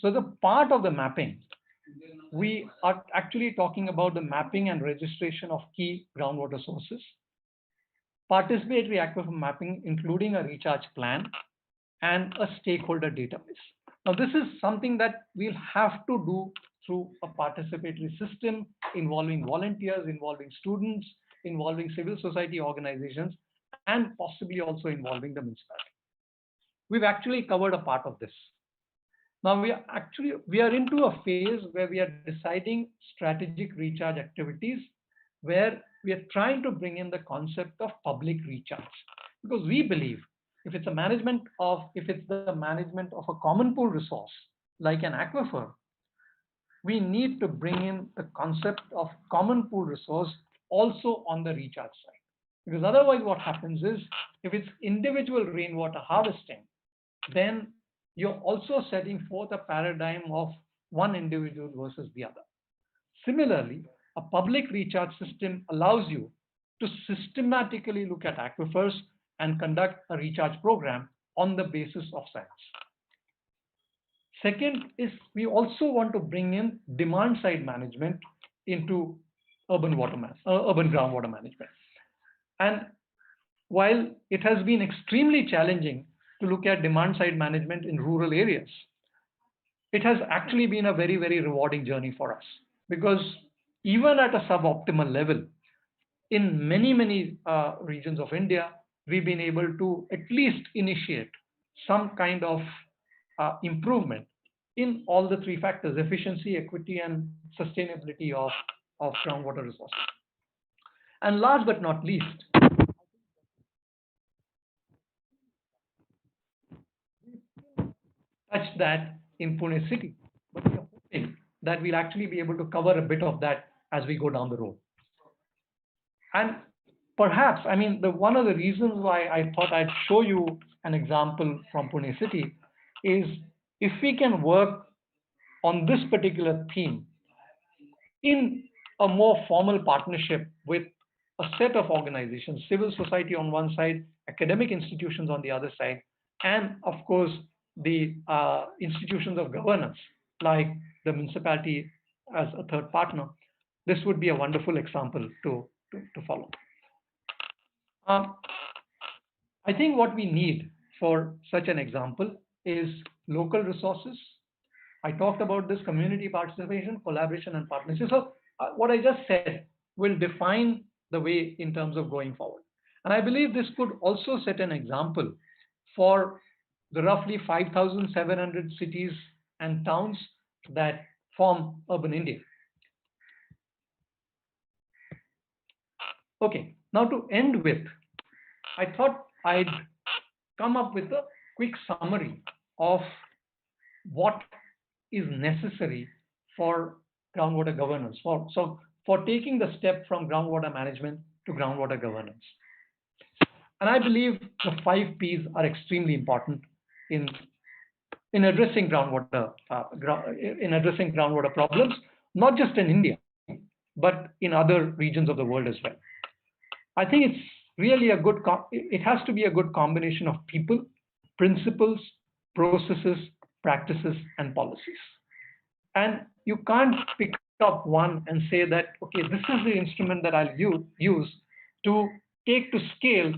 So the part of the mapping, we are actually talking about the mapping and registration of key groundwater sources, participatory aquifer mapping, including a recharge plan, and a stakeholder database. Now, this is something that we'll have to do through a participatory system involving volunteers, involving students, involving civil society organizations, and possibly also involving the municipality. We've actually covered a part of this. Now we are into a phase where we are deciding strategic recharge activities where we are trying to bring in the concept of public recharge, because we believe if it's the management of a common pool resource like an aquifer, we need to bring in the concept of common pool resource also on the recharge side. Because otherwise what happens is, if it's individual rainwater harvesting, then you're also setting forth a paradigm of one individual versus the other. Similarly, a public recharge system allows you to systematically look at aquifers and conduct a recharge program on the basis of science. Second is we also want to bring in demand side management into urban groundwater management. And while it has been extremely challenging to look at demand side management in rural areas, it has actually been a very, very rewarding journey for us, because even at a suboptimal level, in many regions of India, we've been able to at least initiate some kind of improvement in all the three factors: efficiency, equity, and sustainability of groundwater resources. And last but not least, touch that in Pune city, but we are hoping that we'll actually be able to cover a bit of that as we go down the road. And perhaps, I mean, one of the reasons why I thought I'd show you an example from Pune city is if we can work on this particular theme in a more formal partnership with a set of organizations, civil society on one side, academic institutions on the other side, and of course, the institutions of governance, like the municipality as a third partner, this would be a wonderful example to follow. I think what we need for such an example is local resources. I talked about this: community participation, collaboration, and partnership. So what I just said will define the way in terms of going forward. And I believe this could also set an example for the roughly 5,700 cities and towns that form urban India. Okay, now to end with, I thought I'd come up with a quick summary of what is necessary for groundwater governance, for taking the step from groundwater management to groundwater governance. And I believe the 5 Ps are extremely important in addressing groundwater problems, not just in India, but in other regions of the world as well. I think it's really it has to be a good combination of people, principles, processes, practices, and policies. And you can't pick up one and say that, okay, this is the instrument that I'll use to take to scale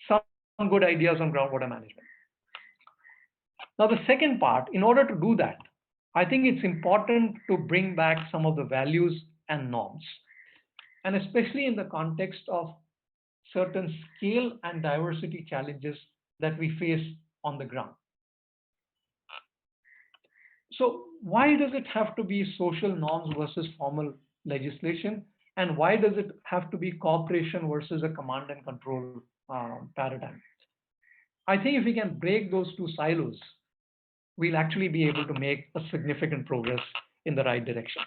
some good ideas on groundwater management. Now, the second part, in order to do that, I think it's important to bring back some of the values and norms, and especially in the context of certain scale and diversity challenges that we face on the ground. So why does it have to be social norms versus formal legislation? And why does it have to be cooperation versus a command and control paradigm? I think if we can break those two silos, we'll actually be able to make a significant progress in the right direction.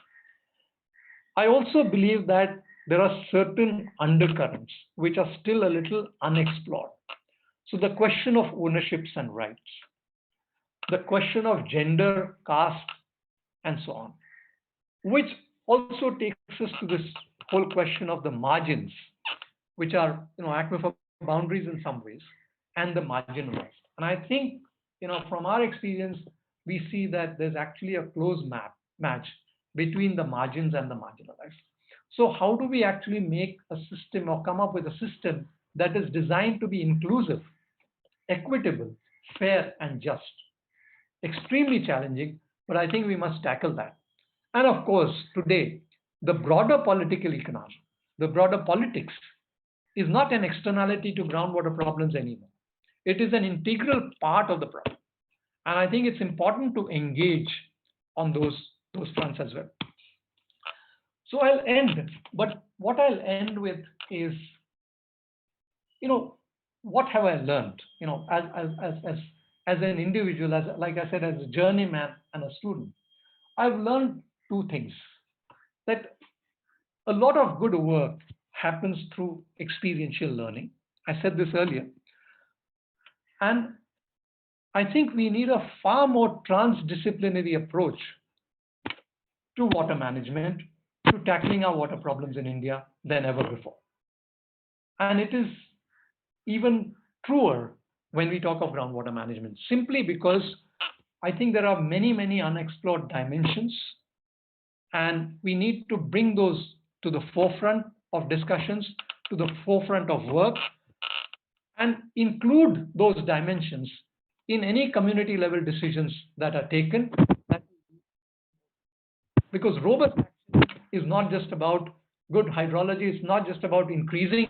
I also believe that there are certain undercurrents which are still a little unexplored. So the question of ownerships and rights, the question of gender, caste, and so on, which also takes us to this whole question of the margins, which are, aquifer boundaries in some ways, and the marginalized. And I think, from our experience, we see that there's actually a close match between the margins and the marginalized. So how do we actually make a system or come up with a system that is designed to be inclusive, equitable, fair, and just? Extremely challenging, but I think we must tackle that. And of course, today, the broader political economy, the broader politics is not an externality to groundwater problems anymore. It is an integral part of the problem. And I think it's important to engage on those fronts as well. So I'll end, but what I'll end with is, what have I learned, as an individual, like I said, as a journeyman and a student. I've learned 2 things: that a lot of good work happens through experiential learning. I said this earlier. And I think we need a far more transdisciplinary approach to water management, to tackling our water problems in India than ever before. And it is even truer when we talk of groundwater management, simply because I think there are many unexplored dimensions, and we need to bring those to the forefront of discussions, to the forefront of work, and include those dimensions in any community level decisions that are taken. Because robust action is not just about Good hydrology is not just about increasing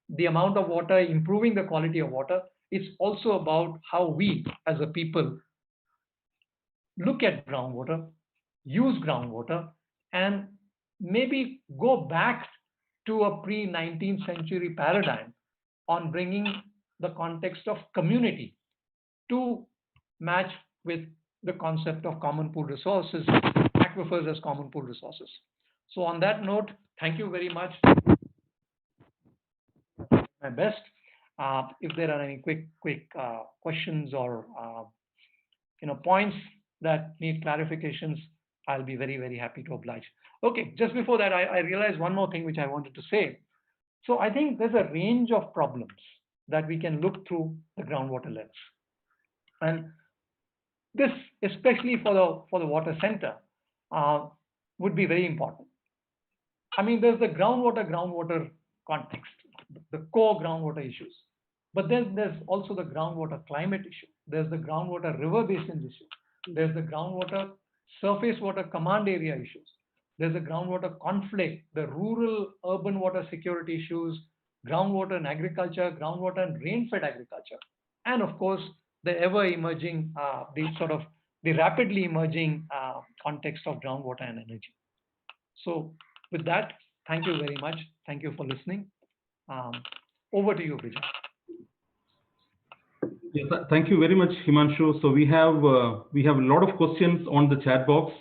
the amount of water, improving the quality of water. It's also about how we as a people look at groundwater, use groundwater, and maybe go back to a pre-19th century paradigm on bringing the context of community to match with the concept of common pool resources, aquifers as common pool resources. So on that note, thank you very much. My best. If there are any quick questions or points that need clarifications, I'll be very happy to oblige. Okay, just before that, I realized one more thing which I wanted to say. So I think there's a range of problems that we can look through the groundwater lens, and this, especially for the water center, would be very important. I mean, there's the groundwater context, the core groundwater issues. But then there's also the groundwater climate issue. There's the groundwater river basins issue. There's the groundwater surface water command area issues. There's the groundwater conflict, the rural urban water security issues, groundwater and agriculture, groundwater and rain-fed agriculture, and of course the ever emerging, the rapidly emerging context of groundwater and energy. So with that, thank you very much. Thank you for listening. Over to you, Vijay. Yes, thank you very much, Himanshu. So we have a lot of questions on the chat box.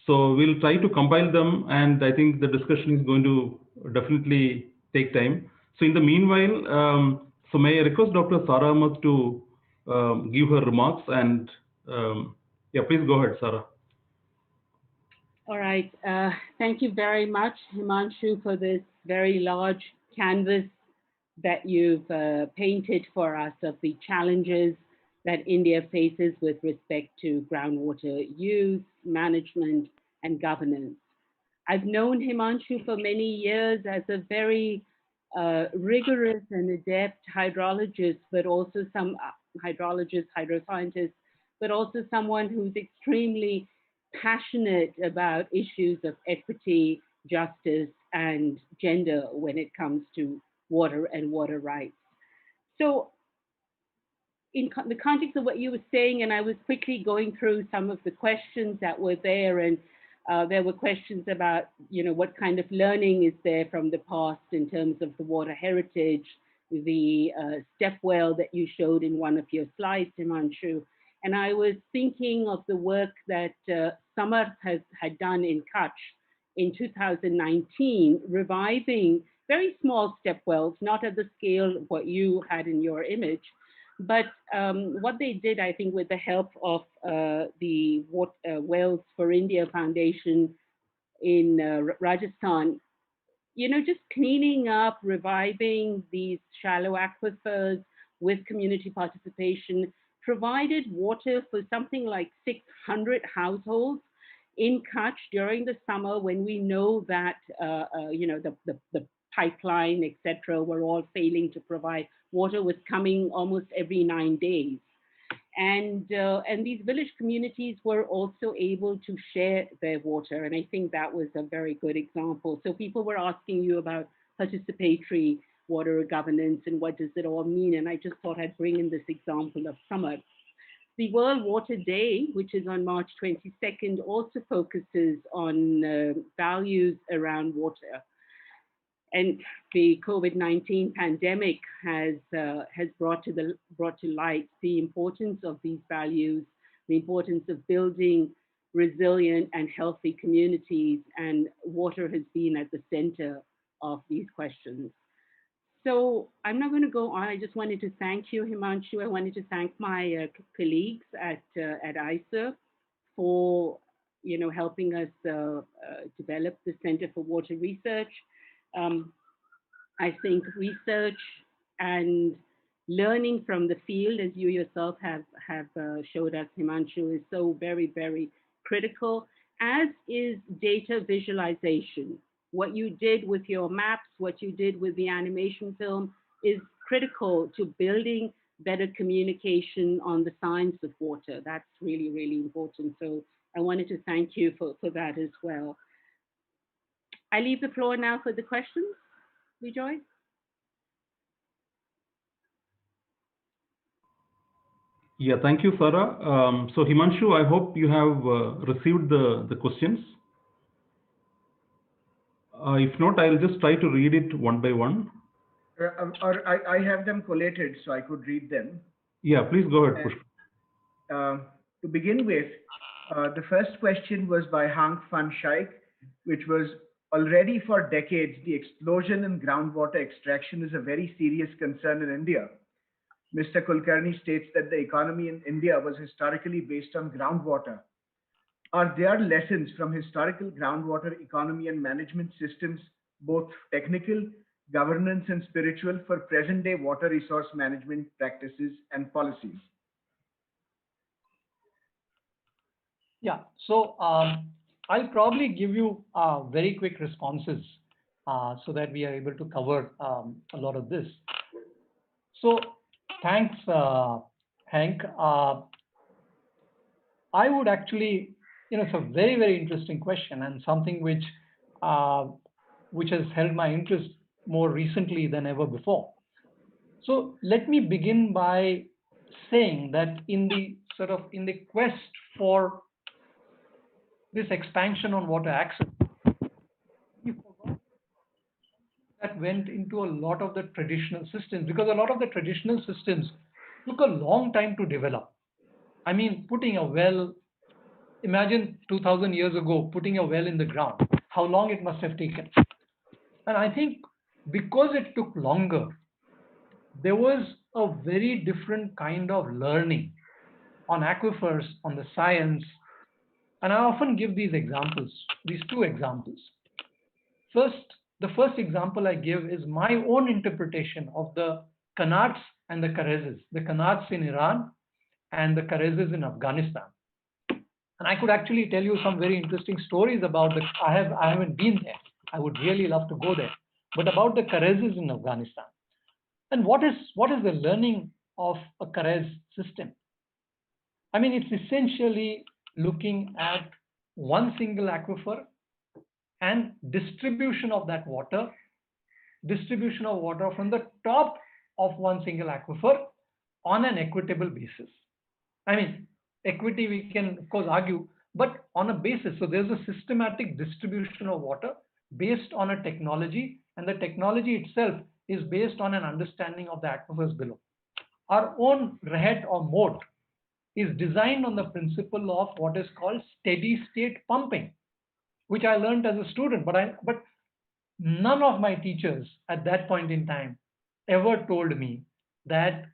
So we'll try to compile them, and I think the discussion is going to definitely take time. So in the meanwhile, so may I request Dr. Sara Ahmed to give her remarks, and yeah, please go ahead, Sara. All right. Thank you very much, Himanshu, for this very large canvas that you've painted for us of the challenges that India faces with respect to groundwater use, management, and governance. I've known Himanshu for many years as a very rigorous and adept hydrologist, but also some hydroscientist, but also someone who's extremely passionate about issues of equity, justice, and gender when it comes to water and water rights. So in the context of what you were saying, and I was quickly going through some of the questions that were there, and there were questions about, what kind of learning is there from the past in terms of the water heritage, the step well that you showed in one of your slides, Himanshu. And I was thinking of the work that Samarth had done in Kutch in 2019, reviving very small step wells, not at the scale of what you had in your image, but what they did, I think, with the help of the Wells for India Foundation in Rajasthan, just cleaning up, reviving these shallow aquifers with community participation, provided water for something like 600 households in Kutch during the summer when we know that, the pipeline, etc., were all failing to provide water, was coming almost every 9 days. And these village communities were also able to share their water. And I think that was a very good example. So people were asking you about participatory water governance and what does it all mean. And I just thought I'd bring in this example of summer. The World Water Day, which is on March 22nd, also focuses on values around water. And the COVID-19 pandemic has brought to light the importance of these values, the importance of building resilient and healthy communities, and water has been at the center of these questions. So I'm not going to go on. I just wanted to thank you, Himanshu. I wanted to thank my colleagues at ISA for helping us develop the Center for Water Research. I think research and learning from the field, as you yourself have showed us, Himanshu, is so very, very critical, as is data visualization. What you did with your maps, what you did with the animation film is critical to building better communication on the science of water. That's really, really important. So I wanted to thank you for that as well. I leave the floor now for the questions. Bijoy? Yeah, thank you, Sarah. So Himanshu, I hope you have received the questions. If not, I'll just try to read it one by one. Or I have them collated so I could read them. Yeah, please go ahead, And, Pushpa. to begin with, the first question was by Hank van Schaik, which was already for decades, the explosion in groundwater extraction is a very serious concern in India. Mr. Kulkarni states that the economy in India was historically based on groundwater. Are there lessons from historical groundwater economy and management systems, both technical, governance, and spiritual, for present day water resource management practices and policies? Yeah, so I'll probably give you very quick responses so that we are able to cover a lot of this. So thanks, Hank. I would actually, it's a very, very interesting question and something which has held my interest more recently than ever before. So let me begin by saying that in the quest for this expansion on water access, we forgot that went into a lot of the traditional systems, because a lot of the traditional systems took a long time to develop. I mean, putting a well, imagine 2000 years ago, putting a well in the ground, how long it must have taken. And I think because it took longer, there was a very different kind of learning on aquifers, on the science. And I often give these examples, these two examples. The first example I give is my own interpretation of the Qanats and the Karezes, the Qanats in Iran and the Karezes in Afghanistan. And I could actually tell you some very interesting stories about the, I haven't been there. I would really love to go there. But about the Karezes in Afghanistan. And what is the learning of a Karez system? I mean, it's essentially looking at one single aquifer and distribution of water from the top of one single aquifer on an equitable basis. I mean, equity we can of course argue, but on a basis. So there's a systematic distribution of water based on a technology, and the technology itself is based on an understanding of the aquifers below. Our own RHET or mode is designed on the principle of what is called steady state pumping, which I learned as a student, but none of my teachers at that point in time ever told me that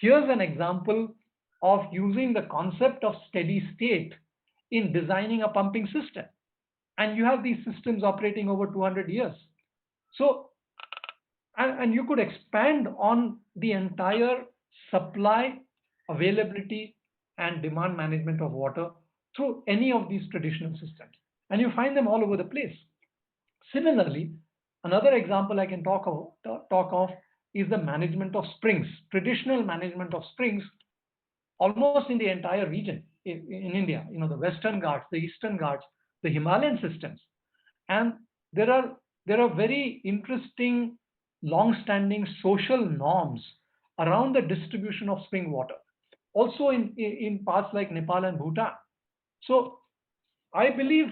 here's an example of using the concept of steady state in designing a pumping system. And you have these systems operating over 200 years. So, and you could expand on the entire supply, availability, and demand management of water through any of these traditional systems. And you find them all over the place. Similarly, another example I can talk of is the management of springs, traditional management of springs, almost in the entire region in India, the Western Ghats, the Eastern Ghats, the Himalayan systems. And there are very interesting, long-standing social norms around the distribution of spring water, also in parts like Nepal and Bhutan. So I believe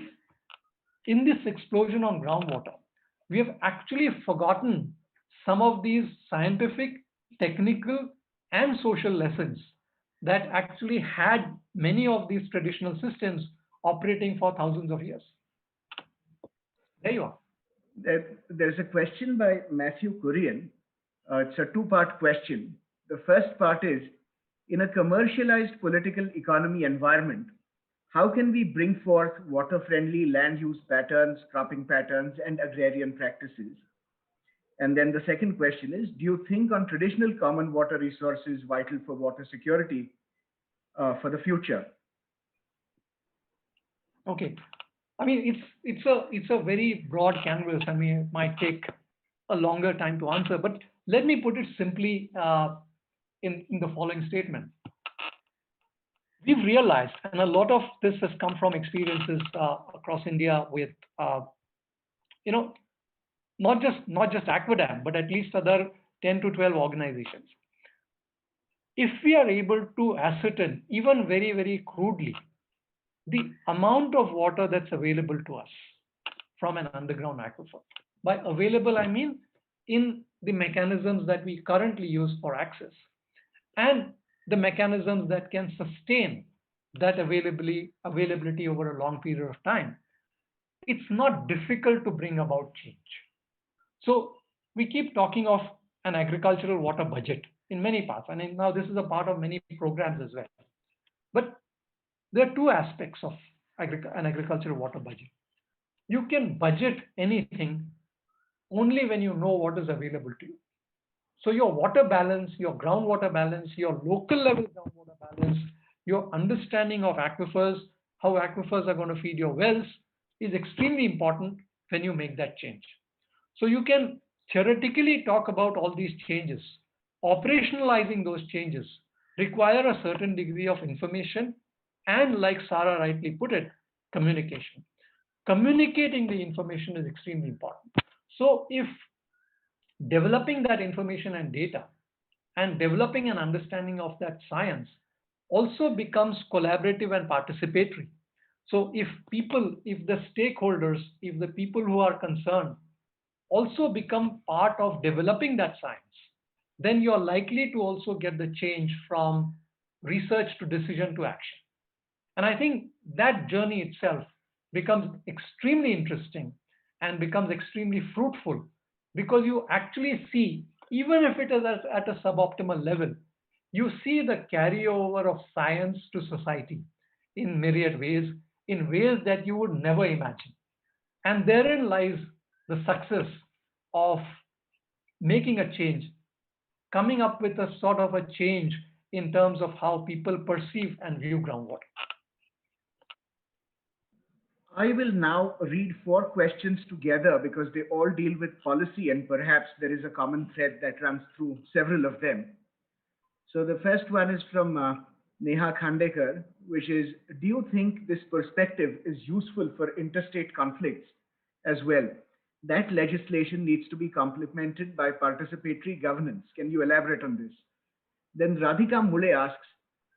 in this explosion on groundwater, we have actually forgotten some of these scientific, technical, and social lessons that actually had many of these traditional systems operating for thousands of years. There you are. There's a question by Matthew Kurian. It's a two-part question. The first part is, in a commercialized political economy environment, how can we bring forth water-friendly land use patterns, cropping patterns, and agrarian practices? And then the second question is, do you think on traditional common water resources vital for water security for the future? Okay. I mean, it's a very broad canvas. I mean, it might take a longer time to answer, but let me put it simply in the following statement. We've realized, and a lot of this has come from experiences across India with you know, not just ACWADAM, but at least other 10 to 12 organizations. If we are able to ascertain, even very, very crudely, the amount of water that's available to us from an underground aquifer. By available, I mean in the mechanisms that we currently use for access, and the mechanisms that can sustain that availability over a long period of time, it's not difficult to bring about change. So we keep talking of an agricultural water budget in many parts, and now this is a part of many programs as well. But there are two aspects of an agricultural water budget. You can budget anything only when you know what is available to you. So your water balance, your groundwater balance, your local level groundwater balance, your understanding of aquifers, how aquifers are going to feed your wells is extremely important when you make that change. So you can theoretically talk about all these changes. Operationalizing those changes require a certain degree of information and, like Sarah rightly put it, communication. Communicating the information is extremely important. So if developing that information and data and developing an understanding of that science also becomes collaborative and participatory. So if the stakeholders, if the people who are concerned also become part of developing that science, then you're likely to also get the change from research to decision to action. And I think that journey itself becomes extremely interesting and becomes extremely fruitful, because you actually see, even if it is at a suboptimal level, you see the carryover of science to society in myriad ways, in ways that you would never imagine. And therein lies the success of making a change, coming up with a sort of a change in terms of how people perceive and view groundwater. I will now read four questions together because they all deal with policy and perhaps there is a common thread that runs through several of them. So the first one is from Neha Khandekar, which is, do you think this perspective is useful for interstate conflicts as well? That legislation needs to be complemented by participatory governance. Can you elaborate on this? Then Radhika Mule asks,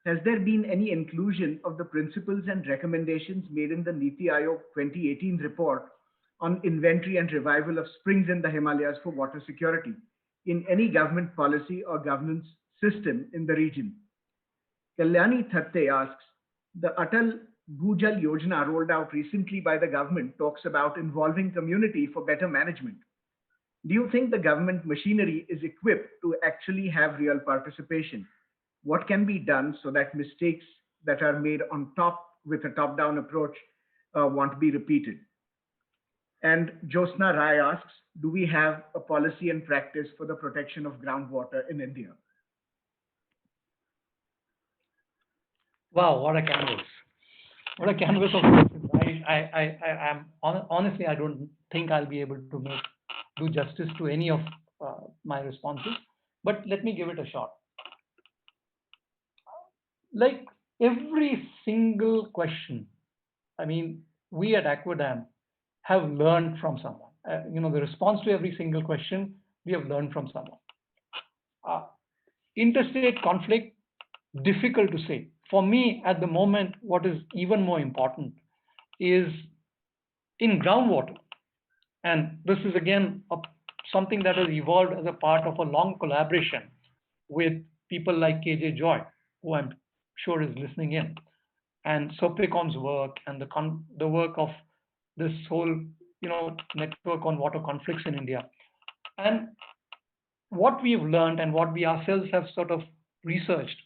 has there been any inclusion of the principles and recommendations made in the Niti Aayog 2018 report on inventory and revival of springs in the Himalayas for water security in any government policy or governance system in the region? Kalyani Thatte asks, the Atal Bhujal Yojana rolled out recently by the government talks about involving community for better management. Do you think the government machinery is equipped to actually have real participation? What can be done so that mistakes that are made on top with a top-down approach won't be repeated? And Josna Rai asks, do we have a policy and practice for the protection of groundwater in India? Wow, what a canvas. What a canvas of questions. Honestly, I don't think I'll be able to do justice to any of my responses, but let me give it a shot. Like every single question, I mean, we at ACWADAM have learned from someone. The response to every single question, we have learned from someone. Interstate conflict, difficult to say. For me, at the moment, what is even more important is in groundwater. And this is again something that has evolved as a part of a long collaboration with people like KJ Joy, who I'm sure is listening in, and SOPICOM's work and the work of this whole network on water conflicts in India. And what we've learned and what we ourselves have sort of researched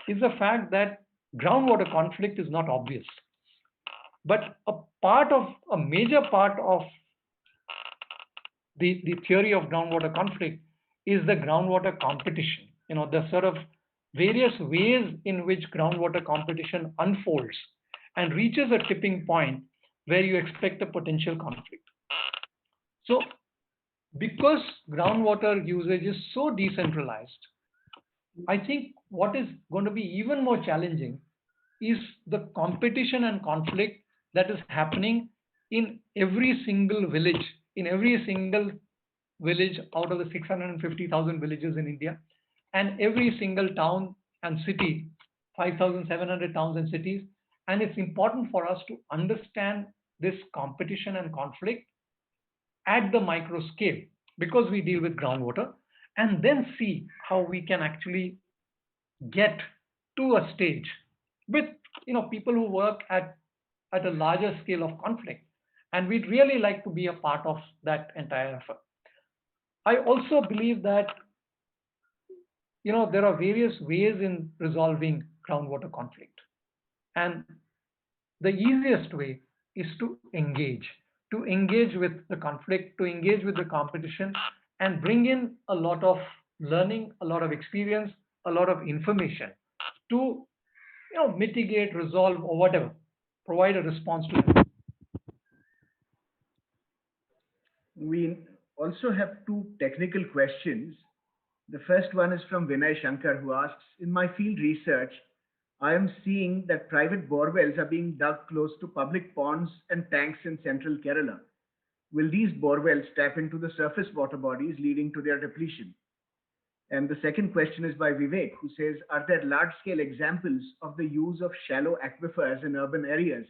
is the fact that groundwater conflict is not obvious. But a major part of the theory of groundwater conflict is the groundwater competition. The sort of various ways in which groundwater competition unfolds and reaches a tipping point where you expect a potential conflict. So, because groundwater usage is so decentralized, I think what is going to be even more challenging is the competition and conflict that is happening in every single village in every single village out of the 650,000 villages in India, and every single town and city, 5,700 towns and cities. And it's important for us to understand this competition and conflict at the micro scale because we deal with groundwater, and then see how we can actually get to a stage with people who work at a larger scale of conflict, and we'd really like to be a part of that entire effort. I also believe that there are various ways in resolving groundwater conflict, and the easiest way is to engage with the conflict, to engage with the competition, and bring in a lot of learning, a lot of experience, a lot of information to mitigate, resolve, or whatever, provide a response to it. We also have two technical questions. The first one is from Vinay Shankar, who asks, in my field research, I am seeing that private borewells are being dug close to public ponds and tanks in central Kerala. Will these borewells tap into the surface water bodies, leading to their depletion? And the second question is by Vivek, who says, are there large-scale examples of the use of shallow aquifers in urban areas,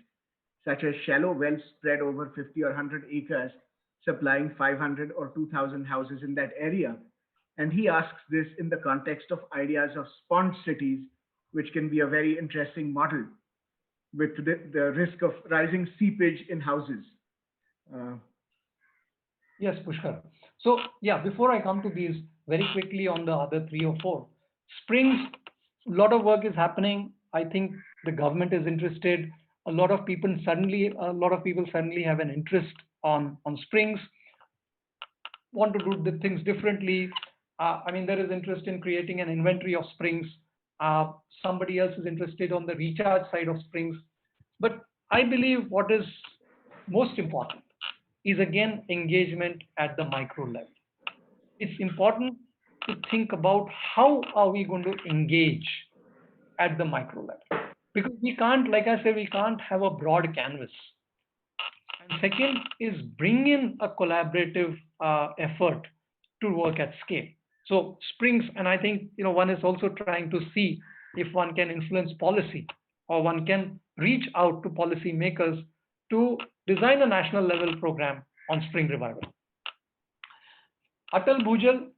such as shallow wells spread over 50 or 100 acres, supplying 500 or 2,000 houses in that area? And he asks this in the context of ideas of sponge cities, which can be a very interesting model with the risk of rising seepage in houses. Yes, Pushkar. So yeah, before I come to these, very quickly on the other 3 or 4. Springs, a lot of work is happening. I think the government is interested. A lot of people suddenly have an interest on springs, want to do the things differently. There is interest in creating an inventory of springs. Somebody else is interested on the recharge side of springs. But I believe what is most important is again engagement at the micro level. It's important to think about how are we going to engage at the micro level, because we can't, like I said, we can't have a broad canvas. And second is bring in a collaborative effort to work at scale. So springs, and I think one is also trying to see if one can influence policy, or one can reach out to policy makers to design a national level program on spring revival. Atal Bhujal,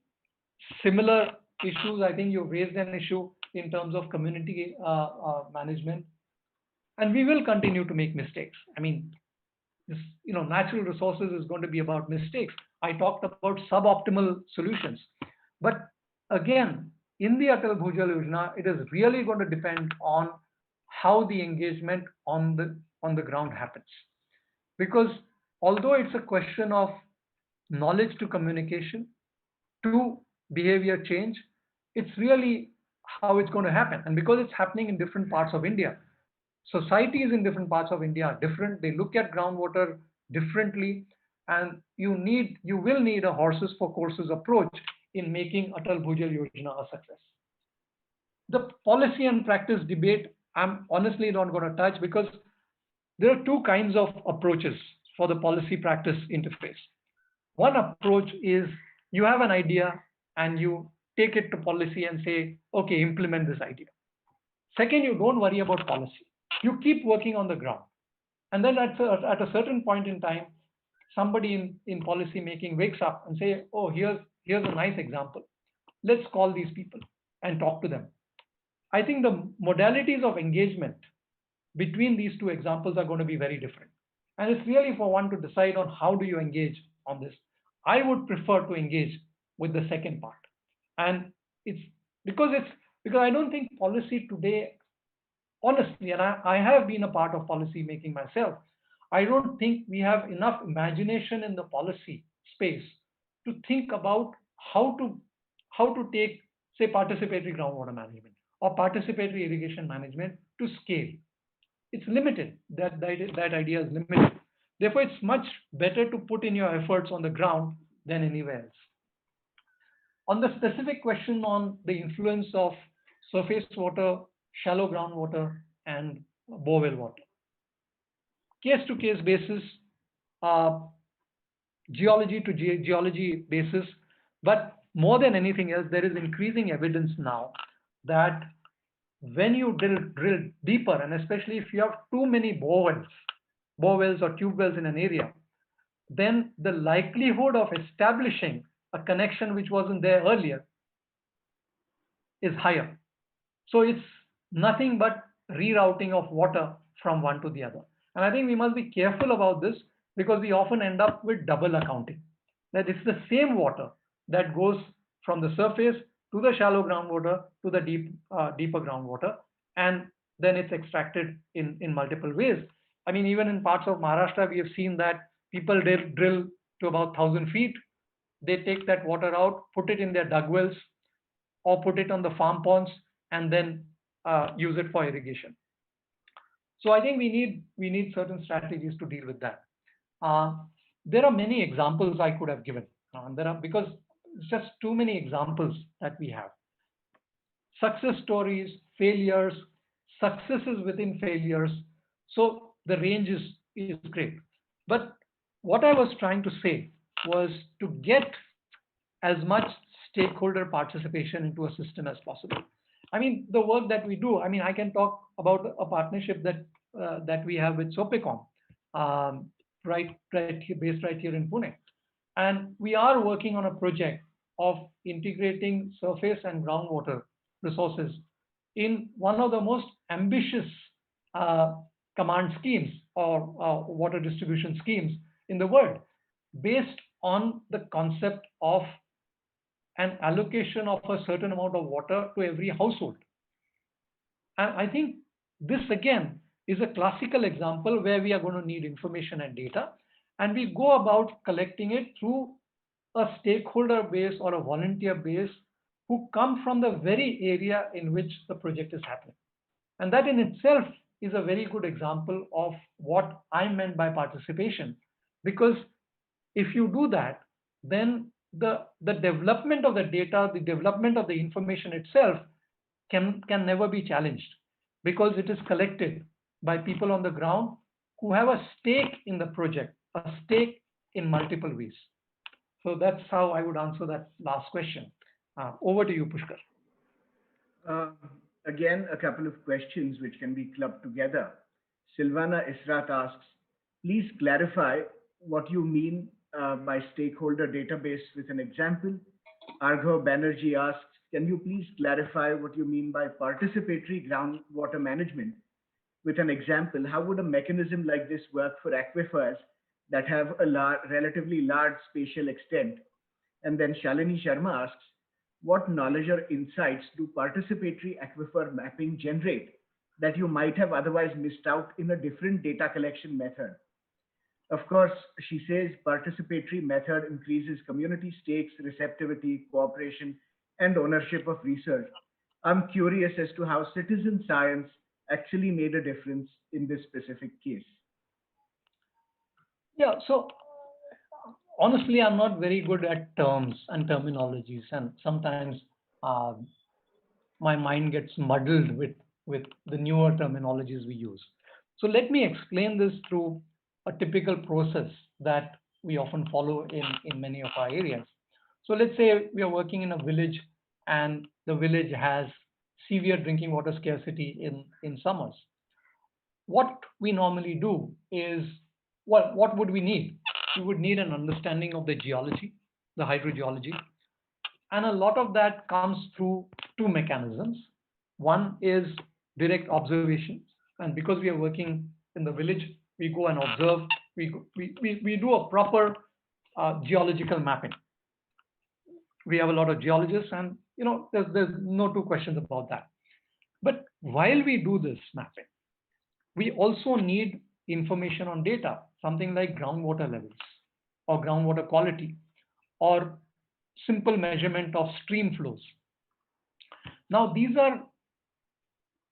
similar issues. I think you raised an issue in terms of community management, and we will continue to make mistakes. This, natural resources is going to be about mistakes. I talked about suboptimal solutions, but again, in the Atal Bhujal Yojana, it is really going to depend on how the engagement on the ground happens, because although it's a question of knowledge to communication to behavior change, it's really how it's going to happen. And because it's happening in different parts of India, societies in different parts of India are different. They look at groundwater differently, and you will need a horses for courses approach in making Atal Bhujal Yojana a success. The policy and practice debate, I'm honestly not going to touch, because there are two kinds of approaches for the policy practice interface. One approach is you have an idea and you take it to policy and say, okay, implement this idea. Second, you don't worry about policy. You keep working on the ground. And then at a certain point in time, somebody in policy making wakes up and say, oh, here's a nice example. Let's call these people and talk to them. I think the modalities of engagement between these two examples are going to be very different. And it's really for one to decide on how do you engage on this. I would prefer to engage with the second part. And it's because I don't think policy today, honestly, and I have been a part of policy making myself, I don't think we have enough imagination in the policy space to think about how to take, say, participatory groundwater management or participatory irrigation management to scale. It's limited. That idea is limited. Therefore, it's much better to put in your efforts on the ground than anywhere else. On the specific question on the influence of surface water, shallow groundwater, and borewell water, case-to-case basis, geology to geology basis. But more than anything else, there is increasing evidence now that when you drill deeper, and especially if you have too many bore wells or tube wells in an area, then the likelihood of establishing a connection which wasn't there earlier is higher. So it's nothing but rerouting of water from one to the other. And I think we must be careful about this because we often end up with double accounting. That it's the same water that goes from the surface to the shallow groundwater to the deeper groundwater, and then it's extracted in multiple ways. I mean, even in parts of Maharashtra, we have seen that people drill to about 1,000 feet. They take that water out, put it in their dug wells, or put it on the farm ponds, and then use it for irrigation. So I think we need certain strategies to deal with that. There are many examples I could have given. Because it's just too many examples that we have. Success stories, failures, successes within failures. So the range is great. But what I was trying to say was to get as much stakeholder participation into a system as possible. I mean, the work that we do, I mean, I can talk about a partnership that we have with Sopecom, based right here in Pune. And we are working on a project of integrating surface and groundwater resources in one of the most ambitious command schemes or water distribution schemes in the world, based on the concept of an allocation of a certain amount of water to every household. And I think this again is a classical example where we are going to need information and data, and we go about collecting it through a stakeholder base or a volunteer base who come from the very area in which the project is happening. And that in itself is a very good example of what I meant by participation, because if you do that, then the development of the data, the development of the information itself can never be challenged, because it is collected by people on the ground who have a stake in the project, a stake in multiple ways. So that's how I would answer that last question. Over to you, Pushkar. Again, a couple of questions which can be clubbed together. Silvana Israt asks, please clarify what you mean by stakeholder database with an example. Arghav Banerjee asks, can you please clarify what you mean by participatory groundwater management with an example? How would a mechanism like this work for aquifers that have a relatively large spatial extent? And then Shalini Sharma asks, what knowledge or insights do participatory aquifer mapping generate that you might have otherwise missed out in a different data collection method? Of course, she says participatory method increases community stakes, receptivity, cooperation, and ownership of research. I'm curious as to how citizen science actually made a difference in this specific case. Yeah, so honestly, I'm not very good at terms and terminologies, and sometimes my mind gets muddled with the newer terminologies we use. So let me explain this through a typical process that we often follow in many of our areas. So let's say we are working in a village and the village has severe drinking water scarcity in summers. What we normally do is, well, what would we need? We would need an understanding of the geology, the hydrogeology, and a lot of that comes through two mechanisms. One is direct observations, and because we are working in the village, we go and observe. We do a proper geological mapping. We have a lot of geologists, and there's no two questions about that. But while we do this mapping, we also need information on data, something like groundwater levels or groundwater quality or simple measurement of stream flows. Now, these are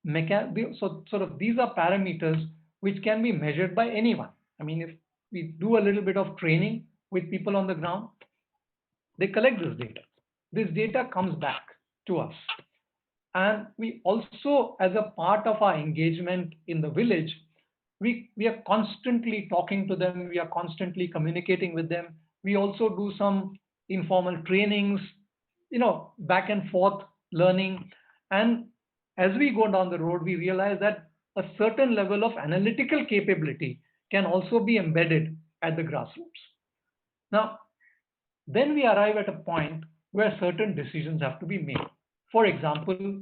these are parameters which can be measured by anyone. I mean, if we do a little bit of training with people on the ground, they collect this data. This data comes back to us. And we also, as a part of our engagement in the village, we are constantly talking to them, we are constantly communicating with them, We also do some informal trainings, back and forth learning. And as we go down the road, we realize that a certain level of analytical capability can also be embedded at the grassroots. Now, then we arrive at a point where certain decisions have to be made. For example,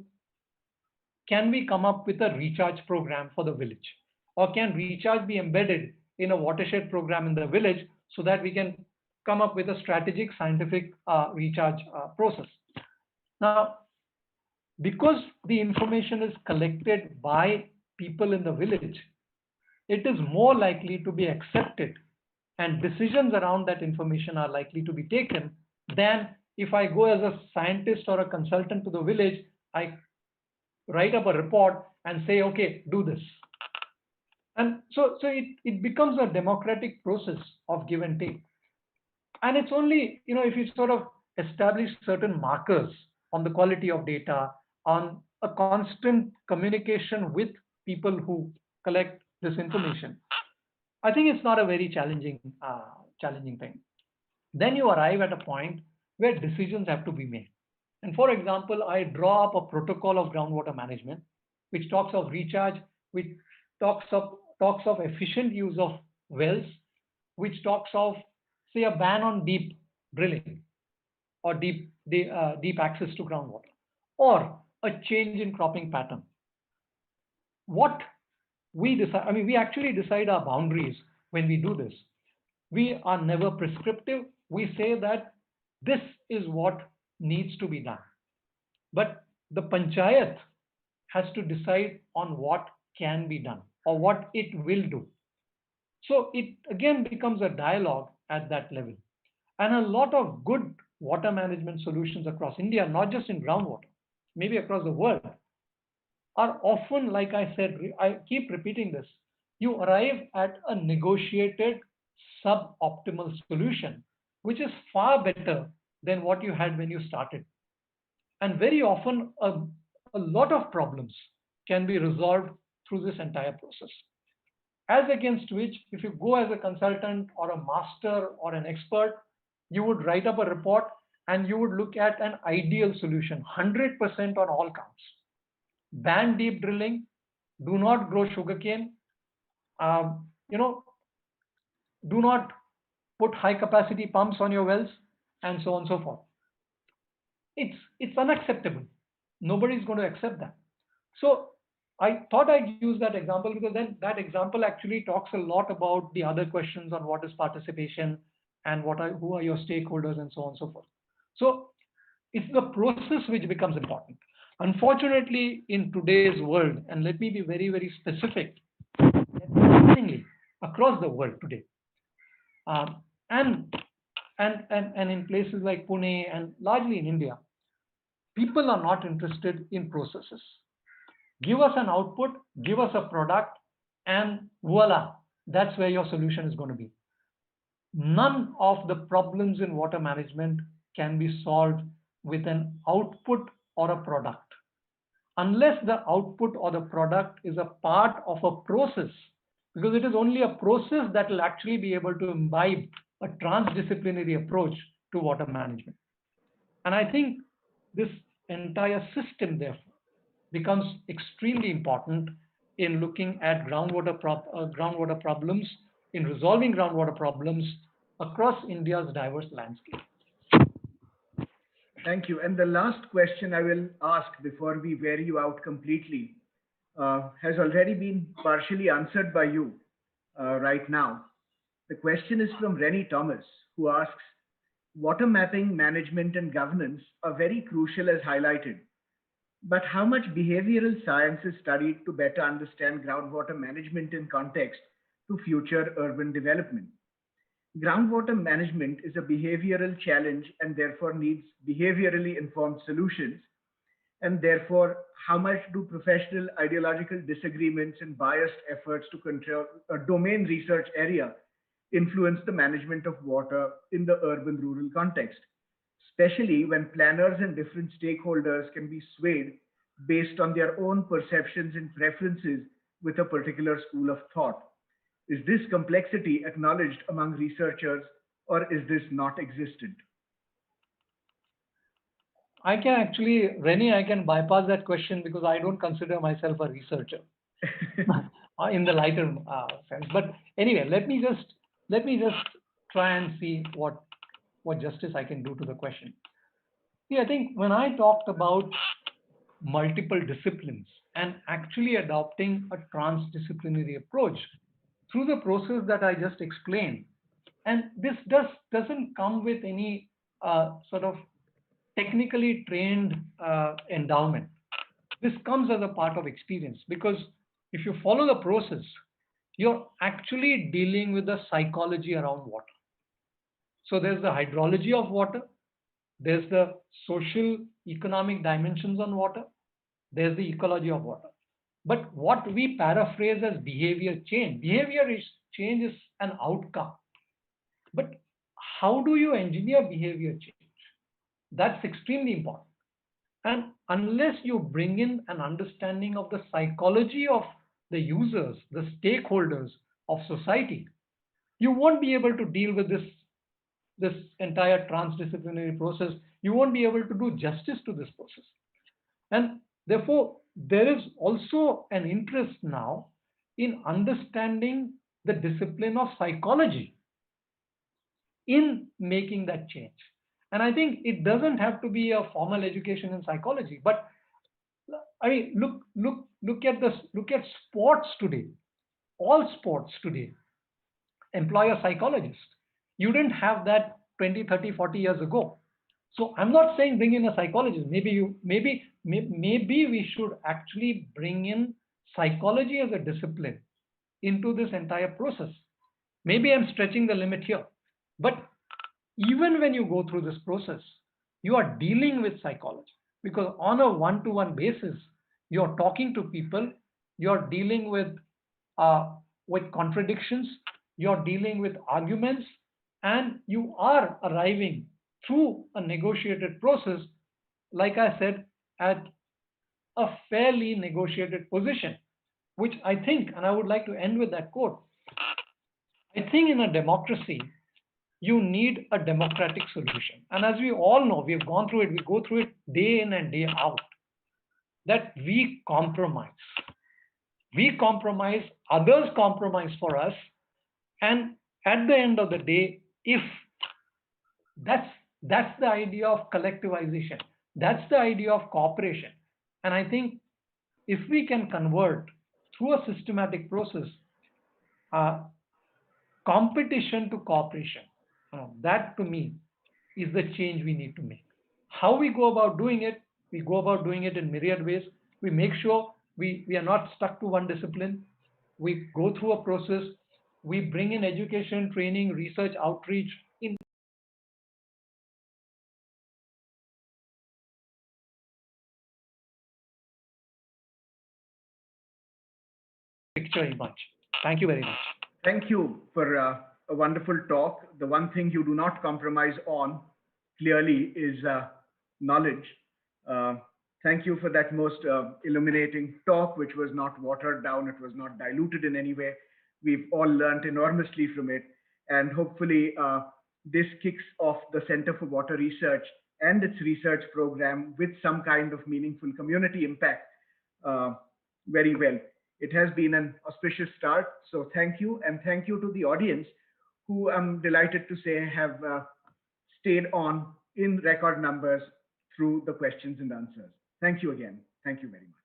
can we come up with a recharge program for the village? Or can recharge be embedded in a watershed program in the village so that we can come up with a strategic scientific recharge process? Now, because the information is collected by people in the village, it is more likely to be accepted and decisions around that information are likely to be taken than if I go as a scientist or a consultant to the village, I write up a report and say, okay, do this. And so it becomes a democratic process of give and take. And it's only, if you sort of establish certain markers on the quality of data, on a constant communication with people who collect this information, I think it's not a very challenging thing. Then you arrive at a point where decisions have to be made. And for example, I draw up a protocol of groundwater management, which talks of recharge, which talks of efficient use of wells, which talks of, say, a ban on deep drilling or deep access to groundwater, or a change in cropping pattern. What we decide, we actually decide our boundaries when we do this. We are never prescriptive. We say that this is what needs to be done. But the panchayat has to decide on what can be done or what it will do. So it again becomes a dialogue at that level. And a lot of good water management solutions across India, not just in groundwater, maybe across the world, are often, like I said, I keep repeating this, you arrive at a negotiated suboptimal solution, which is far better than what you had when you started. And very often, a lot of problems can be resolved through this entire process. As against which, if you go as a consultant or a master or an expert, you would write up a report and you would look at an ideal solution, 100% on all counts. Ban deep drilling, do not grow sugarcane, do not put high capacity pumps on your wells, and so on and so forth. It's unacceptable. Nobody's going to accept that. So I thought I'd use that example because then that example actually talks a lot about the other questions on what is participation and who are your stakeholders and so on and so forth. So it's the process which becomes important. Unfortunately, in today's world, and let me be very, very specific, across the world today, and in places like Pune and largely in India, people are not interested in processes. Give us an output, give us a product, and voila, that's where your solution is going to be. None of the problems in water management can be solved with an output or a product. Unless the output or the product is a part of a process, because it is only a process that will actually be able to imbibe a transdisciplinary approach to water management. And I think this entire system, therefore, becomes extremely important in looking at groundwater problems, in resolving groundwater problems across India's diverse landscape. Thank you. And the last question I will ask before we wear you out completely has already been partially answered by you right now. The question is from Rennie Thomas, who asks, water mapping, management, and governance are very crucial as highlighted. But how much behavioral science is studied to better understand groundwater management in context to future urban development? Groundwater management is a behavioral challenge and therefore needs behaviorally informed solutions. And therefore, how much do professional ideological disagreements and biased efforts to control a domain research area influence the management of water in the urban-rural context, especially when planners and different stakeholders can be swayed based on their own perceptions and preferences with a particular school of thought? Is this complexity acknowledged among researchers or is this not existent? I can actually, Rennie, I can bypass that question because I don't consider myself a researcher in the lighter sense. But anyway, let me just try and see what justice I can do to the question. See, I think when I talked about multiple disciplines and actually adopting a transdisciplinary approach through the process that I just explained, and this doesn't come with any sort of technically trained endowment. This comes as a part of experience, because if you follow the process, you're actually dealing with the psychology around water. So there's the hydrology of water, there's the social economic dimensions on water, there's the ecology of water. But what we paraphrase as behavior change, change is an outcome. But how do you engineer behavior change? That's extremely important. And unless you bring in an understanding of the psychology of the users, the stakeholders of society, you won't be able to deal with this entire transdisciplinary process. You won't be able to do justice to this process. And therefore, there is also an interest now in understanding the discipline of psychology in making that change. And I think it doesn't have to be a formal education in psychology, but I mean, look at sports today. All sports today employ a psychologist. You didn't have that 20, 30, 40 years ago. So I'm not saying bring in a psychologist. Maybe we should actually bring in psychology as a discipline into this entire process. Maybe I'm stretching the limit here, but even when you go through this process, you are dealing with psychology, because on a one-to-one basis, you're talking to people, you're dealing with contradictions, you're dealing with arguments, and you are arriving through a negotiated process, like I said, at a fairly negotiated position, which I think, and I would like to end with that quote, I think in a democracy, you need a democratic solution. And as we all know, we've gone through it, we go through it day in and day out, that we compromise. We compromise, others compromise for us. And at the end of the day, if that's the idea of collectivization, that's the idea of cooperation. And I think if we can convert through a systematic process, competition to cooperation, that to me is the change we need to make. How we go about doing it, we go about doing it in myriad ways. We make sure we are not stuck to one discipline. We go through a process. We bring in education, training, research, outreach in picture emerge. Thank you very much. Thank you for a wonderful talk. The one thing you do not compromise on clearly is knowledge. Thank you for that most illuminating talk, which was not watered down, it was not diluted in any way. We've all learned enormously from it. And hopefully, this kicks off the Center for Water Research and its research program with some kind of meaningful community impact very well. It has been an auspicious start. So thank you. And thank you to the audience, who I'm delighted to say have stayed on in record numbers through the questions and answers. Thank you again. Thank you very much.